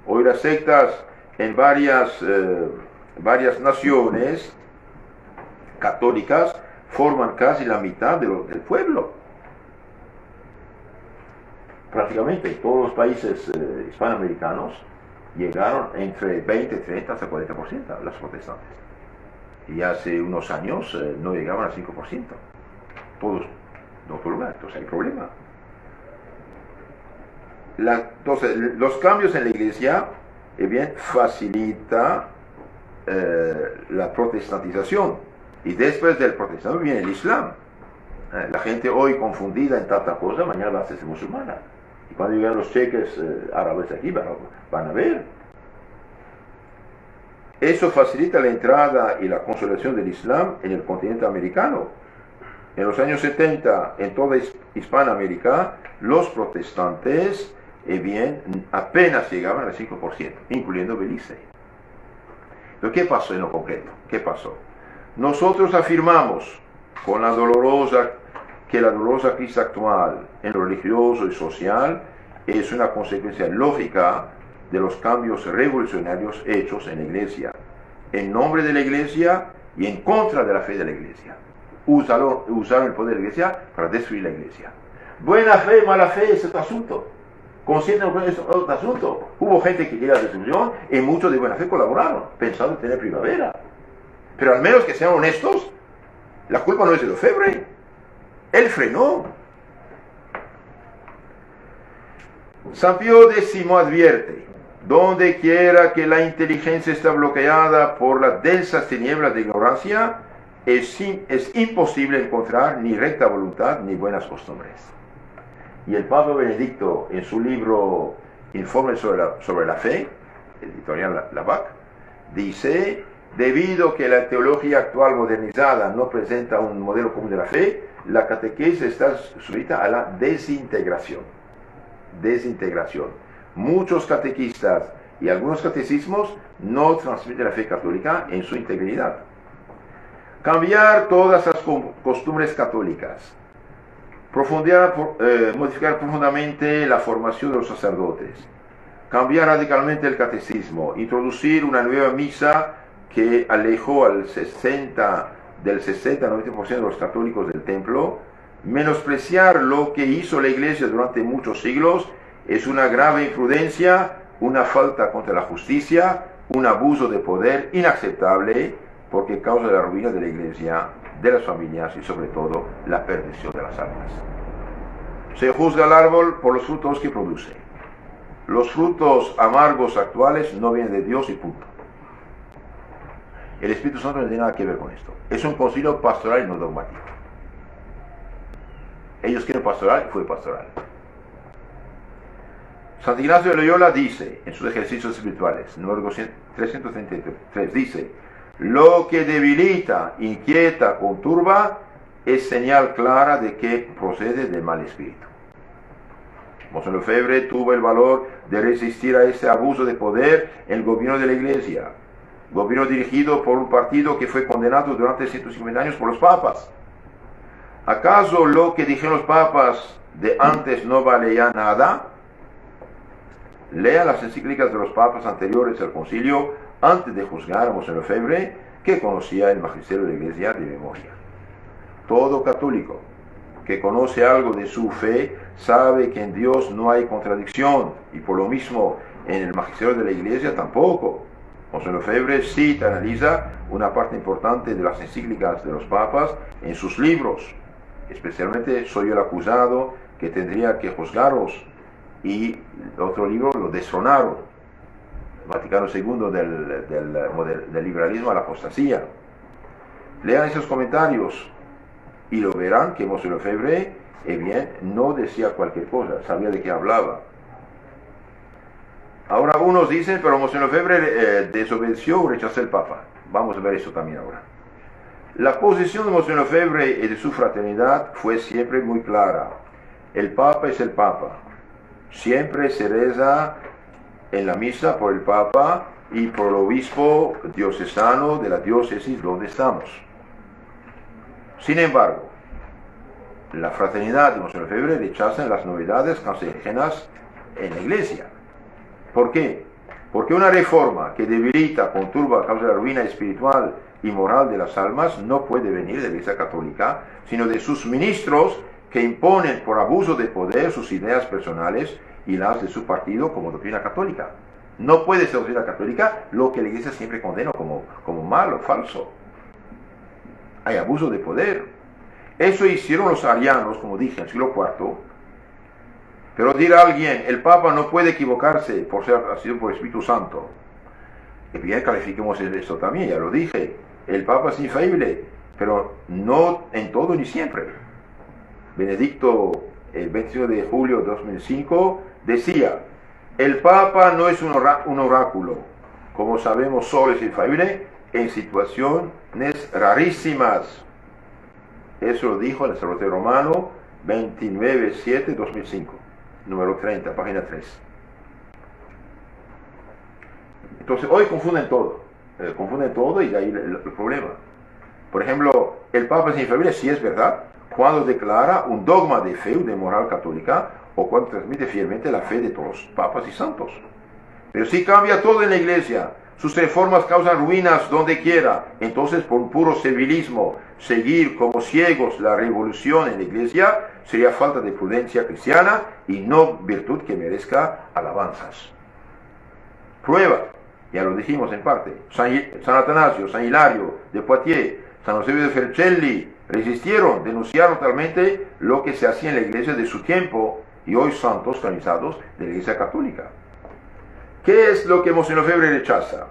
Hoy las sectas en varias naciones católicas forman casi la mitad del pueblo. Prácticamente todos los países hispanoamericanos llegaron entre 20, 30 hasta 40% las protestantes. Y hace unos años no llegaban al 5%. Todos en otro lugar, entonces hay problema. Entonces, los cambios en la iglesia facilita la protestantización. Y después del protestantismo viene el Islam. La gente hoy confundida en tanta cosa, mañana va a hacerse musulmana. Y cuando llegan los cheques árabes aquí, van a ver. Eso facilita la entrada y la consolidación del Islam en el continente americano. En los años 70, en toda Hispanoamérica, los protestantes apenas llegaban al 5%, incluyendo Belice. Pero ¿qué pasó en lo concreto? ¿Qué pasó? Nosotros afirmamos que la dolorosa crisis actual en lo religioso y social es una consecuencia lógica de los cambios revolucionarios hechos en la iglesia, en nombre de la iglesia y en contra de la fe de la iglesia. Usaron el poder de la iglesia para destruir la iglesia. Buena fe, mala fe es otro asunto. Consciente es otro asunto. Hubo gente que quería la destrucción y muchos de buena fe colaboraron, pensando en tener primavera. Pero al menos que sean honestos, la culpa no es de Lefebvre. Él frenó. San Pío X advierte: donde quiera que la inteligencia está bloqueada por las densas tinieblas de ignorancia, es imposible encontrar ni recta voluntad ni buenas costumbres. Y el Papa Benedicto, en su libro Informe sobre la Fe, editorial Lavac, dice: debido a que la teología actual modernizada no presenta un modelo común de la fe, la catequesis está sujeta a la desintegración. Muchos catequistas y algunos catecismos no transmiten la fe católica en su integridad. Cambiar todas las costumbres católicas, modificar profundamente la formación de los sacerdotes, cambiar radicalmente el catecismo, introducir una nueva misa que alejó del 60-90% de los católicos del templo, menospreciar lo que hizo la iglesia durante muchos siglos, es una grave imprudencia, una falta contra la justicia, un abuso de poder inaceptable, porque causa la ruina de la iglesia, de las familias y sobre todo la perdición de las almas. Se juzga el árbol por los frutos que produce. Los frutos amargos actuales no vienen de Dios y punto. El Espíritu Santo no tiene nada que ver con esto. Es un concilio pastoral y no dogmático. Ellos quieren pastoral y fue pastoral. San Ignacio de Loyola dice, en sus ejercicios espirituales, número 333, dice: lo que debilita, inquieta, conturba, es señal clara de que procede del mal espíritu. Monseñor Lefebvre tuvo el valor de resistir a este abuso de poder en el gobierno de la iglesia. Gobierno dirigido por un partido que fue condenado durante 150 años por los papas. ¿Acaso lo que dijeron los papas de antes no vale ya nada? Lea las encíclicas de los papas anteriores al concilio antes de juzgar a Monseñor Lefebvre, que conocía el magisterio de la iglesia de memoria. Todo católico que conoce algo de su fe sabe que en Dios no hay contradicción, y por lo mismo en el magisterio de la iglesia tampoco. Monseñor Lefebvre cita, analiza una parte importante de las encíclicas de los papas en sus libros, especialmente Soy el acusado, que tendría que juzgaros, y otro libro, Lo destronaron, Vaticano II del liberalismo a la apostasía. Lean esos comentarios y lo verán que Monseñor Lefebvre no decía cualquier cosa, sabía de qué hablaba. Ahora unos dicen, pero Monseñor Lefebvre desobedeció o rechazó el Papa. Vamos a ver eso también ahora. La posición de Monseñor Lefebvre y de su fraternidad fue siempre muy clara. El Papa es el Papa. Siempre se reza en la misa por el Papa y por el obispo diocesano de la diócesis donde estamos. Sin embargo, la fraternidad de Monseñor Lefebvre rechaza las novedades cancerígenas en la Iglesia. ¿Por qué? Porque una reforma que debilita, conturba, causa la ruina espiritual y moral de las almas no puede venir de la Iglesia Católica, sino de sus ministros que imponen por abuso de poder sus ideas personales y las de su partido como doctrina católica. No puede ser doctrina católica lo que la Iglesia siempre condena como malo, falso. Hay abuso de poder. Eso hicieron los arianos, como dije, en el siglo IV. Pero dirá alguien, el Papa no puede equivocarse por ser sido por el Espíritu Santo. Y bien, califiquemos esto también, ya lo dije. El Papa es infalible, pero no en todo ni siempre. Benedicto, el 21 de julio de 2005, decía, el Papa no es un oráculo. Como sabemos, solo es infalible en situaciones rarísimas. Eso lo dijo el sacerdote romano 29/7/2005, número 30, página 3. Entonces hoy confunden todo y de ahí el problema. Por ejemplo, el Papa es infalible, sí es verdad, cuando declara un dogma de fe o de moral católica o cuando transmite fielmente la fe de todos los papas y santos. Pero si cambia todo en la Iglesia, sus reformas causan ruinas donde quiera, entonces por puro servilismo, seguir como ciegos la revolución en la Iglesia sería falta de prudencia cristiana y no virtud que merezca alabanzas. Prueba, ya lo dijimos en parte, San Atanasio, San Hilario de Poitiers, San Eusebio de Vercelli resistieron, denunciaron totalmente lo que se hacía en la Iglesia de su tiempo y hoy santos canonizados de la Iglesia Católica. ¿Qué es lo que Monseñor Lefebvre rechaza?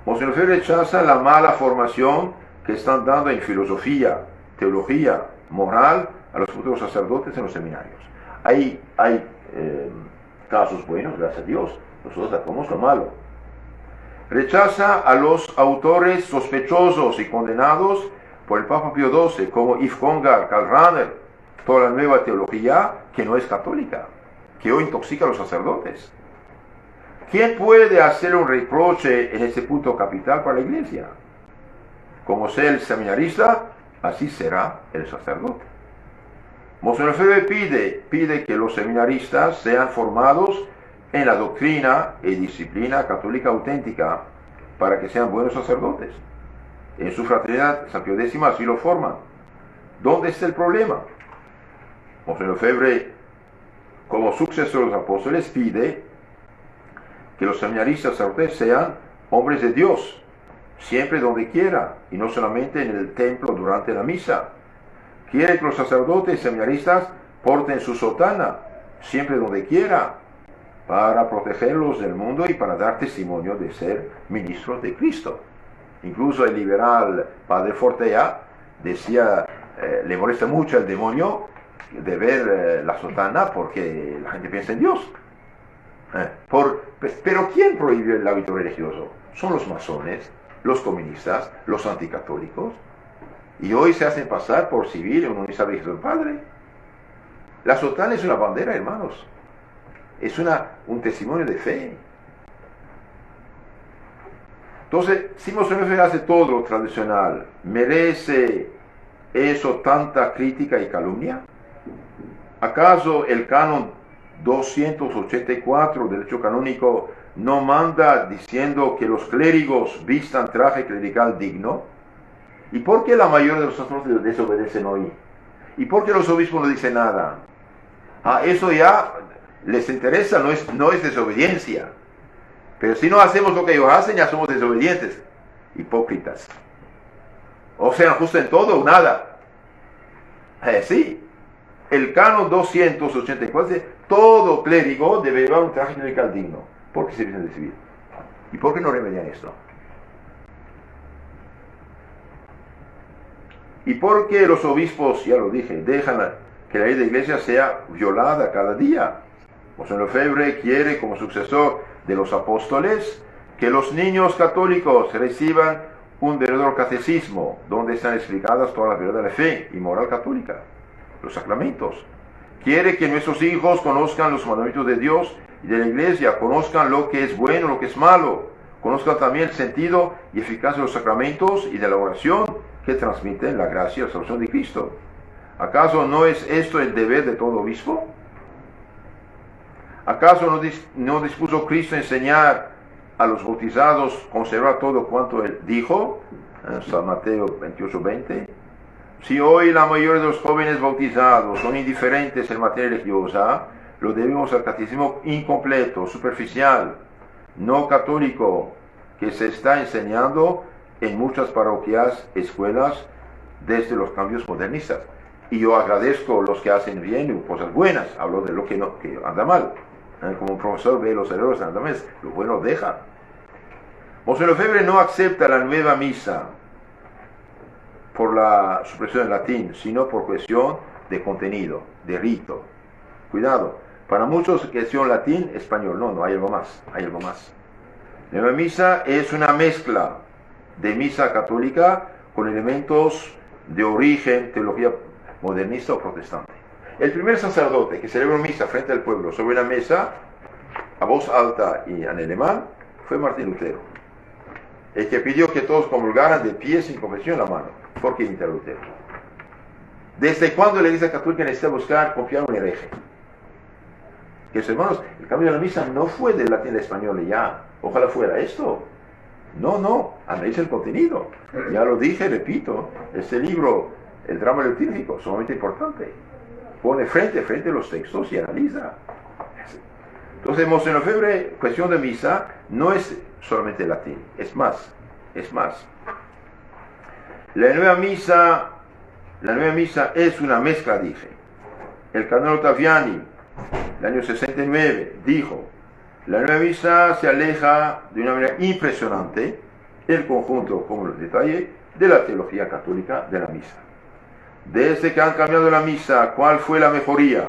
Monseñor Lefebvre rechaza la mala formación que están dando en filosofía, teología, moral a los futuros sacerdotes en los seminarios. Hay casos buenos, gracias a Dios, nosotros sacamos lo malo. Rechaza a los autores sospechosos y condenados por el Papa Pío XII, como Yves Congar, Karl Rahner, toda la nueva teología que no es católica, que hoy intoxica a los sacerdotes. ¿Quién puede hacer un reproche en ese punto capital para la Iglesia? Como sea el seminarista, así será el sacerdote. Monseñor Lefebvre pide que los seminaristas sean formados en la doctrina y disciplina católica auténtica para que sean buenos sacerdotes. En su fraternidad, San Pío X así lo forman. ¿Dónde está el problema? Monseñor Lefebvre, como sucesor de los apóstoles, pide que los seminaristas sacerdotes sean hombres de Dios, siempre donde quiera, y no solamente en el templo durante la misa. Quiere que los sacerdotes y seminaristas porten su sotana, siempre donde quiera, para protegerlos del mundo y para dar testimonio de ser ministros de Cristo. Incluso el liberal padre Fortea decía, le molesta mucho al demonio de ver la sotana porque la gente piensa en Dios. Pero ¿quién prohibió el hábito religioso? Son los masones, los comunistas, los anticatólicos. Y hoy se hacen pasar por civil en una misa de Jesús Padre. La sotana es una bandera, hermanos. Es un testimonio de fe. Entonces, si Monseñor Lefebvre hace todo lo tradicional, ¿merece eso tanta crítica y calumnia? ¿Acaso el canon 284 del derecho canónico no manda diciendo que los clérigos vistan traje clerical digno? ¿Y por qué la mayoría de los sacerdotes desobedecen hoy? ¿Y por qué los obispos no dicen nada? Eso ya les interesa, no es desobediencia. Pero si no hacemos lo que ellos hacen, ya somos desobedientes, hipócritas. O sea, justo en todo o nada. Sí, el canon 284 dice, todo clérigo debe llevar un traje clerical digno. ¿Por qué se dicen de civil? ¿Y por qué no remedian esto? ¿Y por qué los obispos, ya lo dije, dejan que la ley de la Iglesia sea violada cada día? Monseñor Lefebvre quiere, como sucesor de los apóstoles, que los niños católicos reciban un verdadero catecismo, donde están explicadas todas las verdades de la fe y moral católica, los sacramentos. Quiere que nuestros hijos conozcan los mandamientos de Dios y de la Iglesia, conozcan lo que es bueno, lo que es malo, conozcan también el sentido y eficacia de los sacramentos y de la oración que transmiten la gracia y la salvación de Cristo. ¿Acaso no es esto el deber de todo obispo? ¿Acaso no dispuso Cristo enseñar a los bautizados conservar todo cuanto Él dijo? En San Mateo 28:20. Si hoy la mayoría de los jóvenes bautizados son indiferentes en materia religiosa, lo debemos al catecismo incompleto, superficial, no católico, que se está enseñando en muchas parroquias, escuelas, desde los cambios modernistas. Y yo agradezco los que hacen bien cosas buenas, hablo de lo que anda mal. Como un profesor ve los errores, nada más, lo bueno deja. Monseñor Lefebvre no acepta la nueva misa por la supresión en latín, sino por cuestión de contenido, de rito. Cuidado, para muchos cuestión latín, español, no, hay algo más, hay algo más. La nueva misa es una mezcla de misa católica con elementos de origen, teología modernista o protestante. El primer sacerdote que celebró misa frente al pueblo sobre la mesa, a voz alta y en alemán, fue Martín Lutero, el que pidió que todos comulgaran de pie sin confesión en la mano. ¿Por qué imita Lutero? ¿Desde cuándo la Iglesia Católica necesita buscar copiar un hereje? Que hermanos, el cambio de la misa no fue del latín al español y ya, ojalá fuera esto. No, analiza el contenido. Ya lo dije, repito, este libro, el drama litúrgico, sumamente importante. Pone frente a frente los textos y analiza. Entonces, Monseñor Lefebvre, cuestión de misa, no es solamente latín, es más. La nueva misa es una mezcla, dije. El cardenal Ottaviani, el año 69, dijo: la nueva misa se aleja de una manera impresionante el conjunto, como los detallé, de la teología católica de la misa. Desde que han cambiado la misa, ¿cuál fue la mejoría?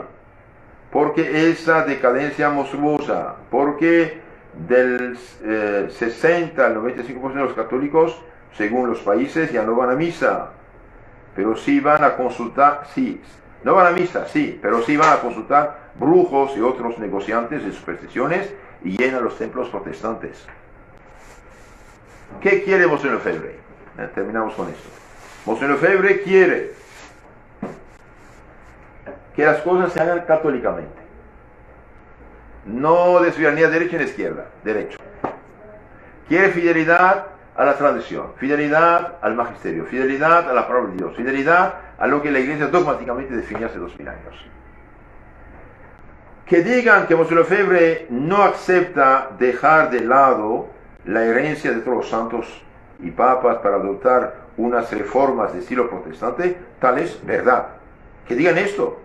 Porque esa decadencia monstruosa, porque del 60 al 95% de los católicos, según los países, ya no van a misa, pero sí van a consultar, no van a misa, pero sí van a consultar brujos y otros negociantes de supersticiones y llenan los templos protestantes. ¿Qué quiere Monseñor Lefebvre? Terminamos con esto. Monseñor Lefebvre quiere que las cosas se hagan católicamente, no desviar ni a derecha ni a izquierda, derecho. Quiere fidelidad a la tradición, fidelidad al magisterio, fidelidad a la palabra de Dios, fidelidad a lo que la Iglesia dogmáticamente definió hace 2000 años. Que digan que Monseñor Lefebvre no acepta dejar de lado la herencia de todos los santos y papas para adoptar unas reformas de estilo protestante, tal es verdad. Que digan esto.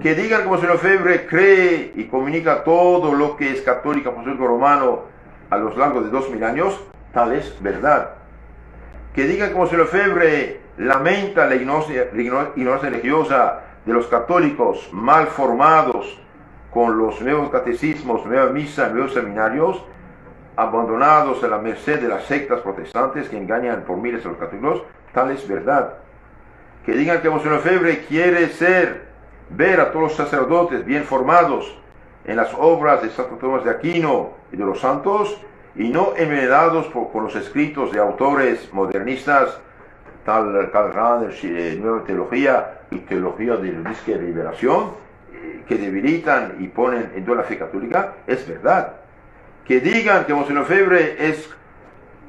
Que digan que Monseñor Lefebvre cree y comunica todo lo que es católico apostólico romano a lo largo de 2000 años, tal es verdad. Que digan que Monseñor Lefebvre lamenta la ignorancia religiosa de los católicos mal formados con los nuevos catecismos, nueva misa, nuevos seminarios, abandonados a la merced de las sectas protestantes que engañan por miles a los católicos, tal es verdad. Que digan que Monseñor Lefebvre quiere ver a todos los sacerdotes bien formados en las obras de Santo Tomás de Aquino y de los santos, y no envenenados con los escritos de autores modernistas, tal Karl Rahner, Nueva Teología y Teología de la Disque Liberación, que debilitan y ponen en duda la fe católica, es verdad. Que digan que Monseñor Lefebvre es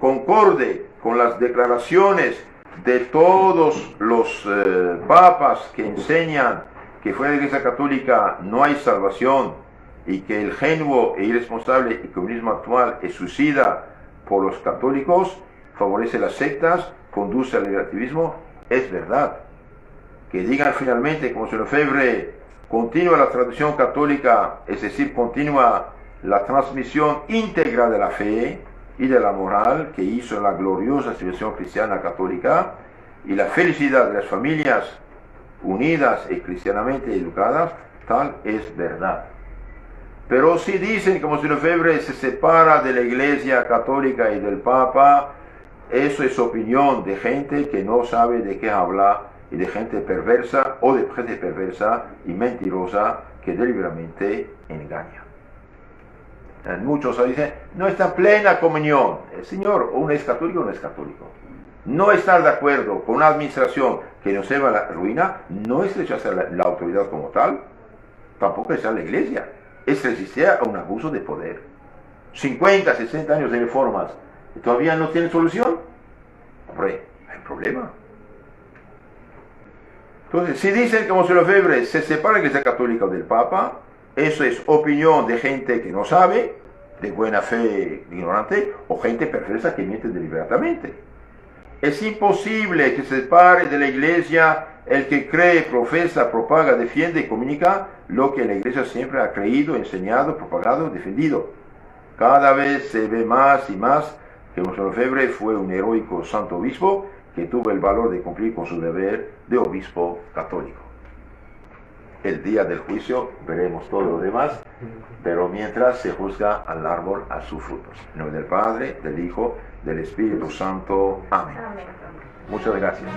concorde con las declaraciones de todos los papas que enseñan que fuera de la Iglesia Católica no hay salvación y que el genuo e irresponsable comunismo actual es suicida por los católicos, favorece las sectas, conduce al negativismo, es verdad. Que digan finalmente, como Monseñor Lefebvre, continúa la tradición católica, es decir, continúa la transmisión íntegra de la fe y de la moral que hizo la gloriosa civilización cristiana católica, y la felicidad de las familias unidas y cristianamente educadas, tal es verdad. Pero si dicen que Monsignor Lefebvre se separa de la Iglesia Católica y del Papa, eso es opinión de gente que no sabe de qué habla y de gente perversa o de gente perversa y mentirosa que deliberadamente engaña. Muchos dicen, no está en plena comunión. El Señor, uno es católico o no es católico. No estar de acuerdo con una administración que nos lleva a la ruina no es rechazar la autoridad como tal, tampoco es rechazar la Iglesia, es resistir a un abuso de poder. 50, 60 años de reformas, ¿todavía no tienen solución? Hombre, hay problema. Entonces, si dicen que Monsignor Lefebvre se separa de la Iglesia Católica del Papa, eso es opinión de gente que no sabe, de buena fe ignorante, o gente perversa que miente deliberadamente. Es imposible que se separe de la Iglesia el que cree, profesa, propaga, defiende y comunica lo que la Iglesia siempre ha creído, enseñado, propagado, defendido. Cada vez se ve más y más que Monsignor Lefebvre fue un heroico santo obispo que tuvo el valor de cumplir con su deber de obispo católico. El día del juicio veremos todo lo demás, pero mientras se juzga al árbol a sus frutos. En nombre del Padre, del Hijo, del Espíritu Santo. Amén. Muchas gracias.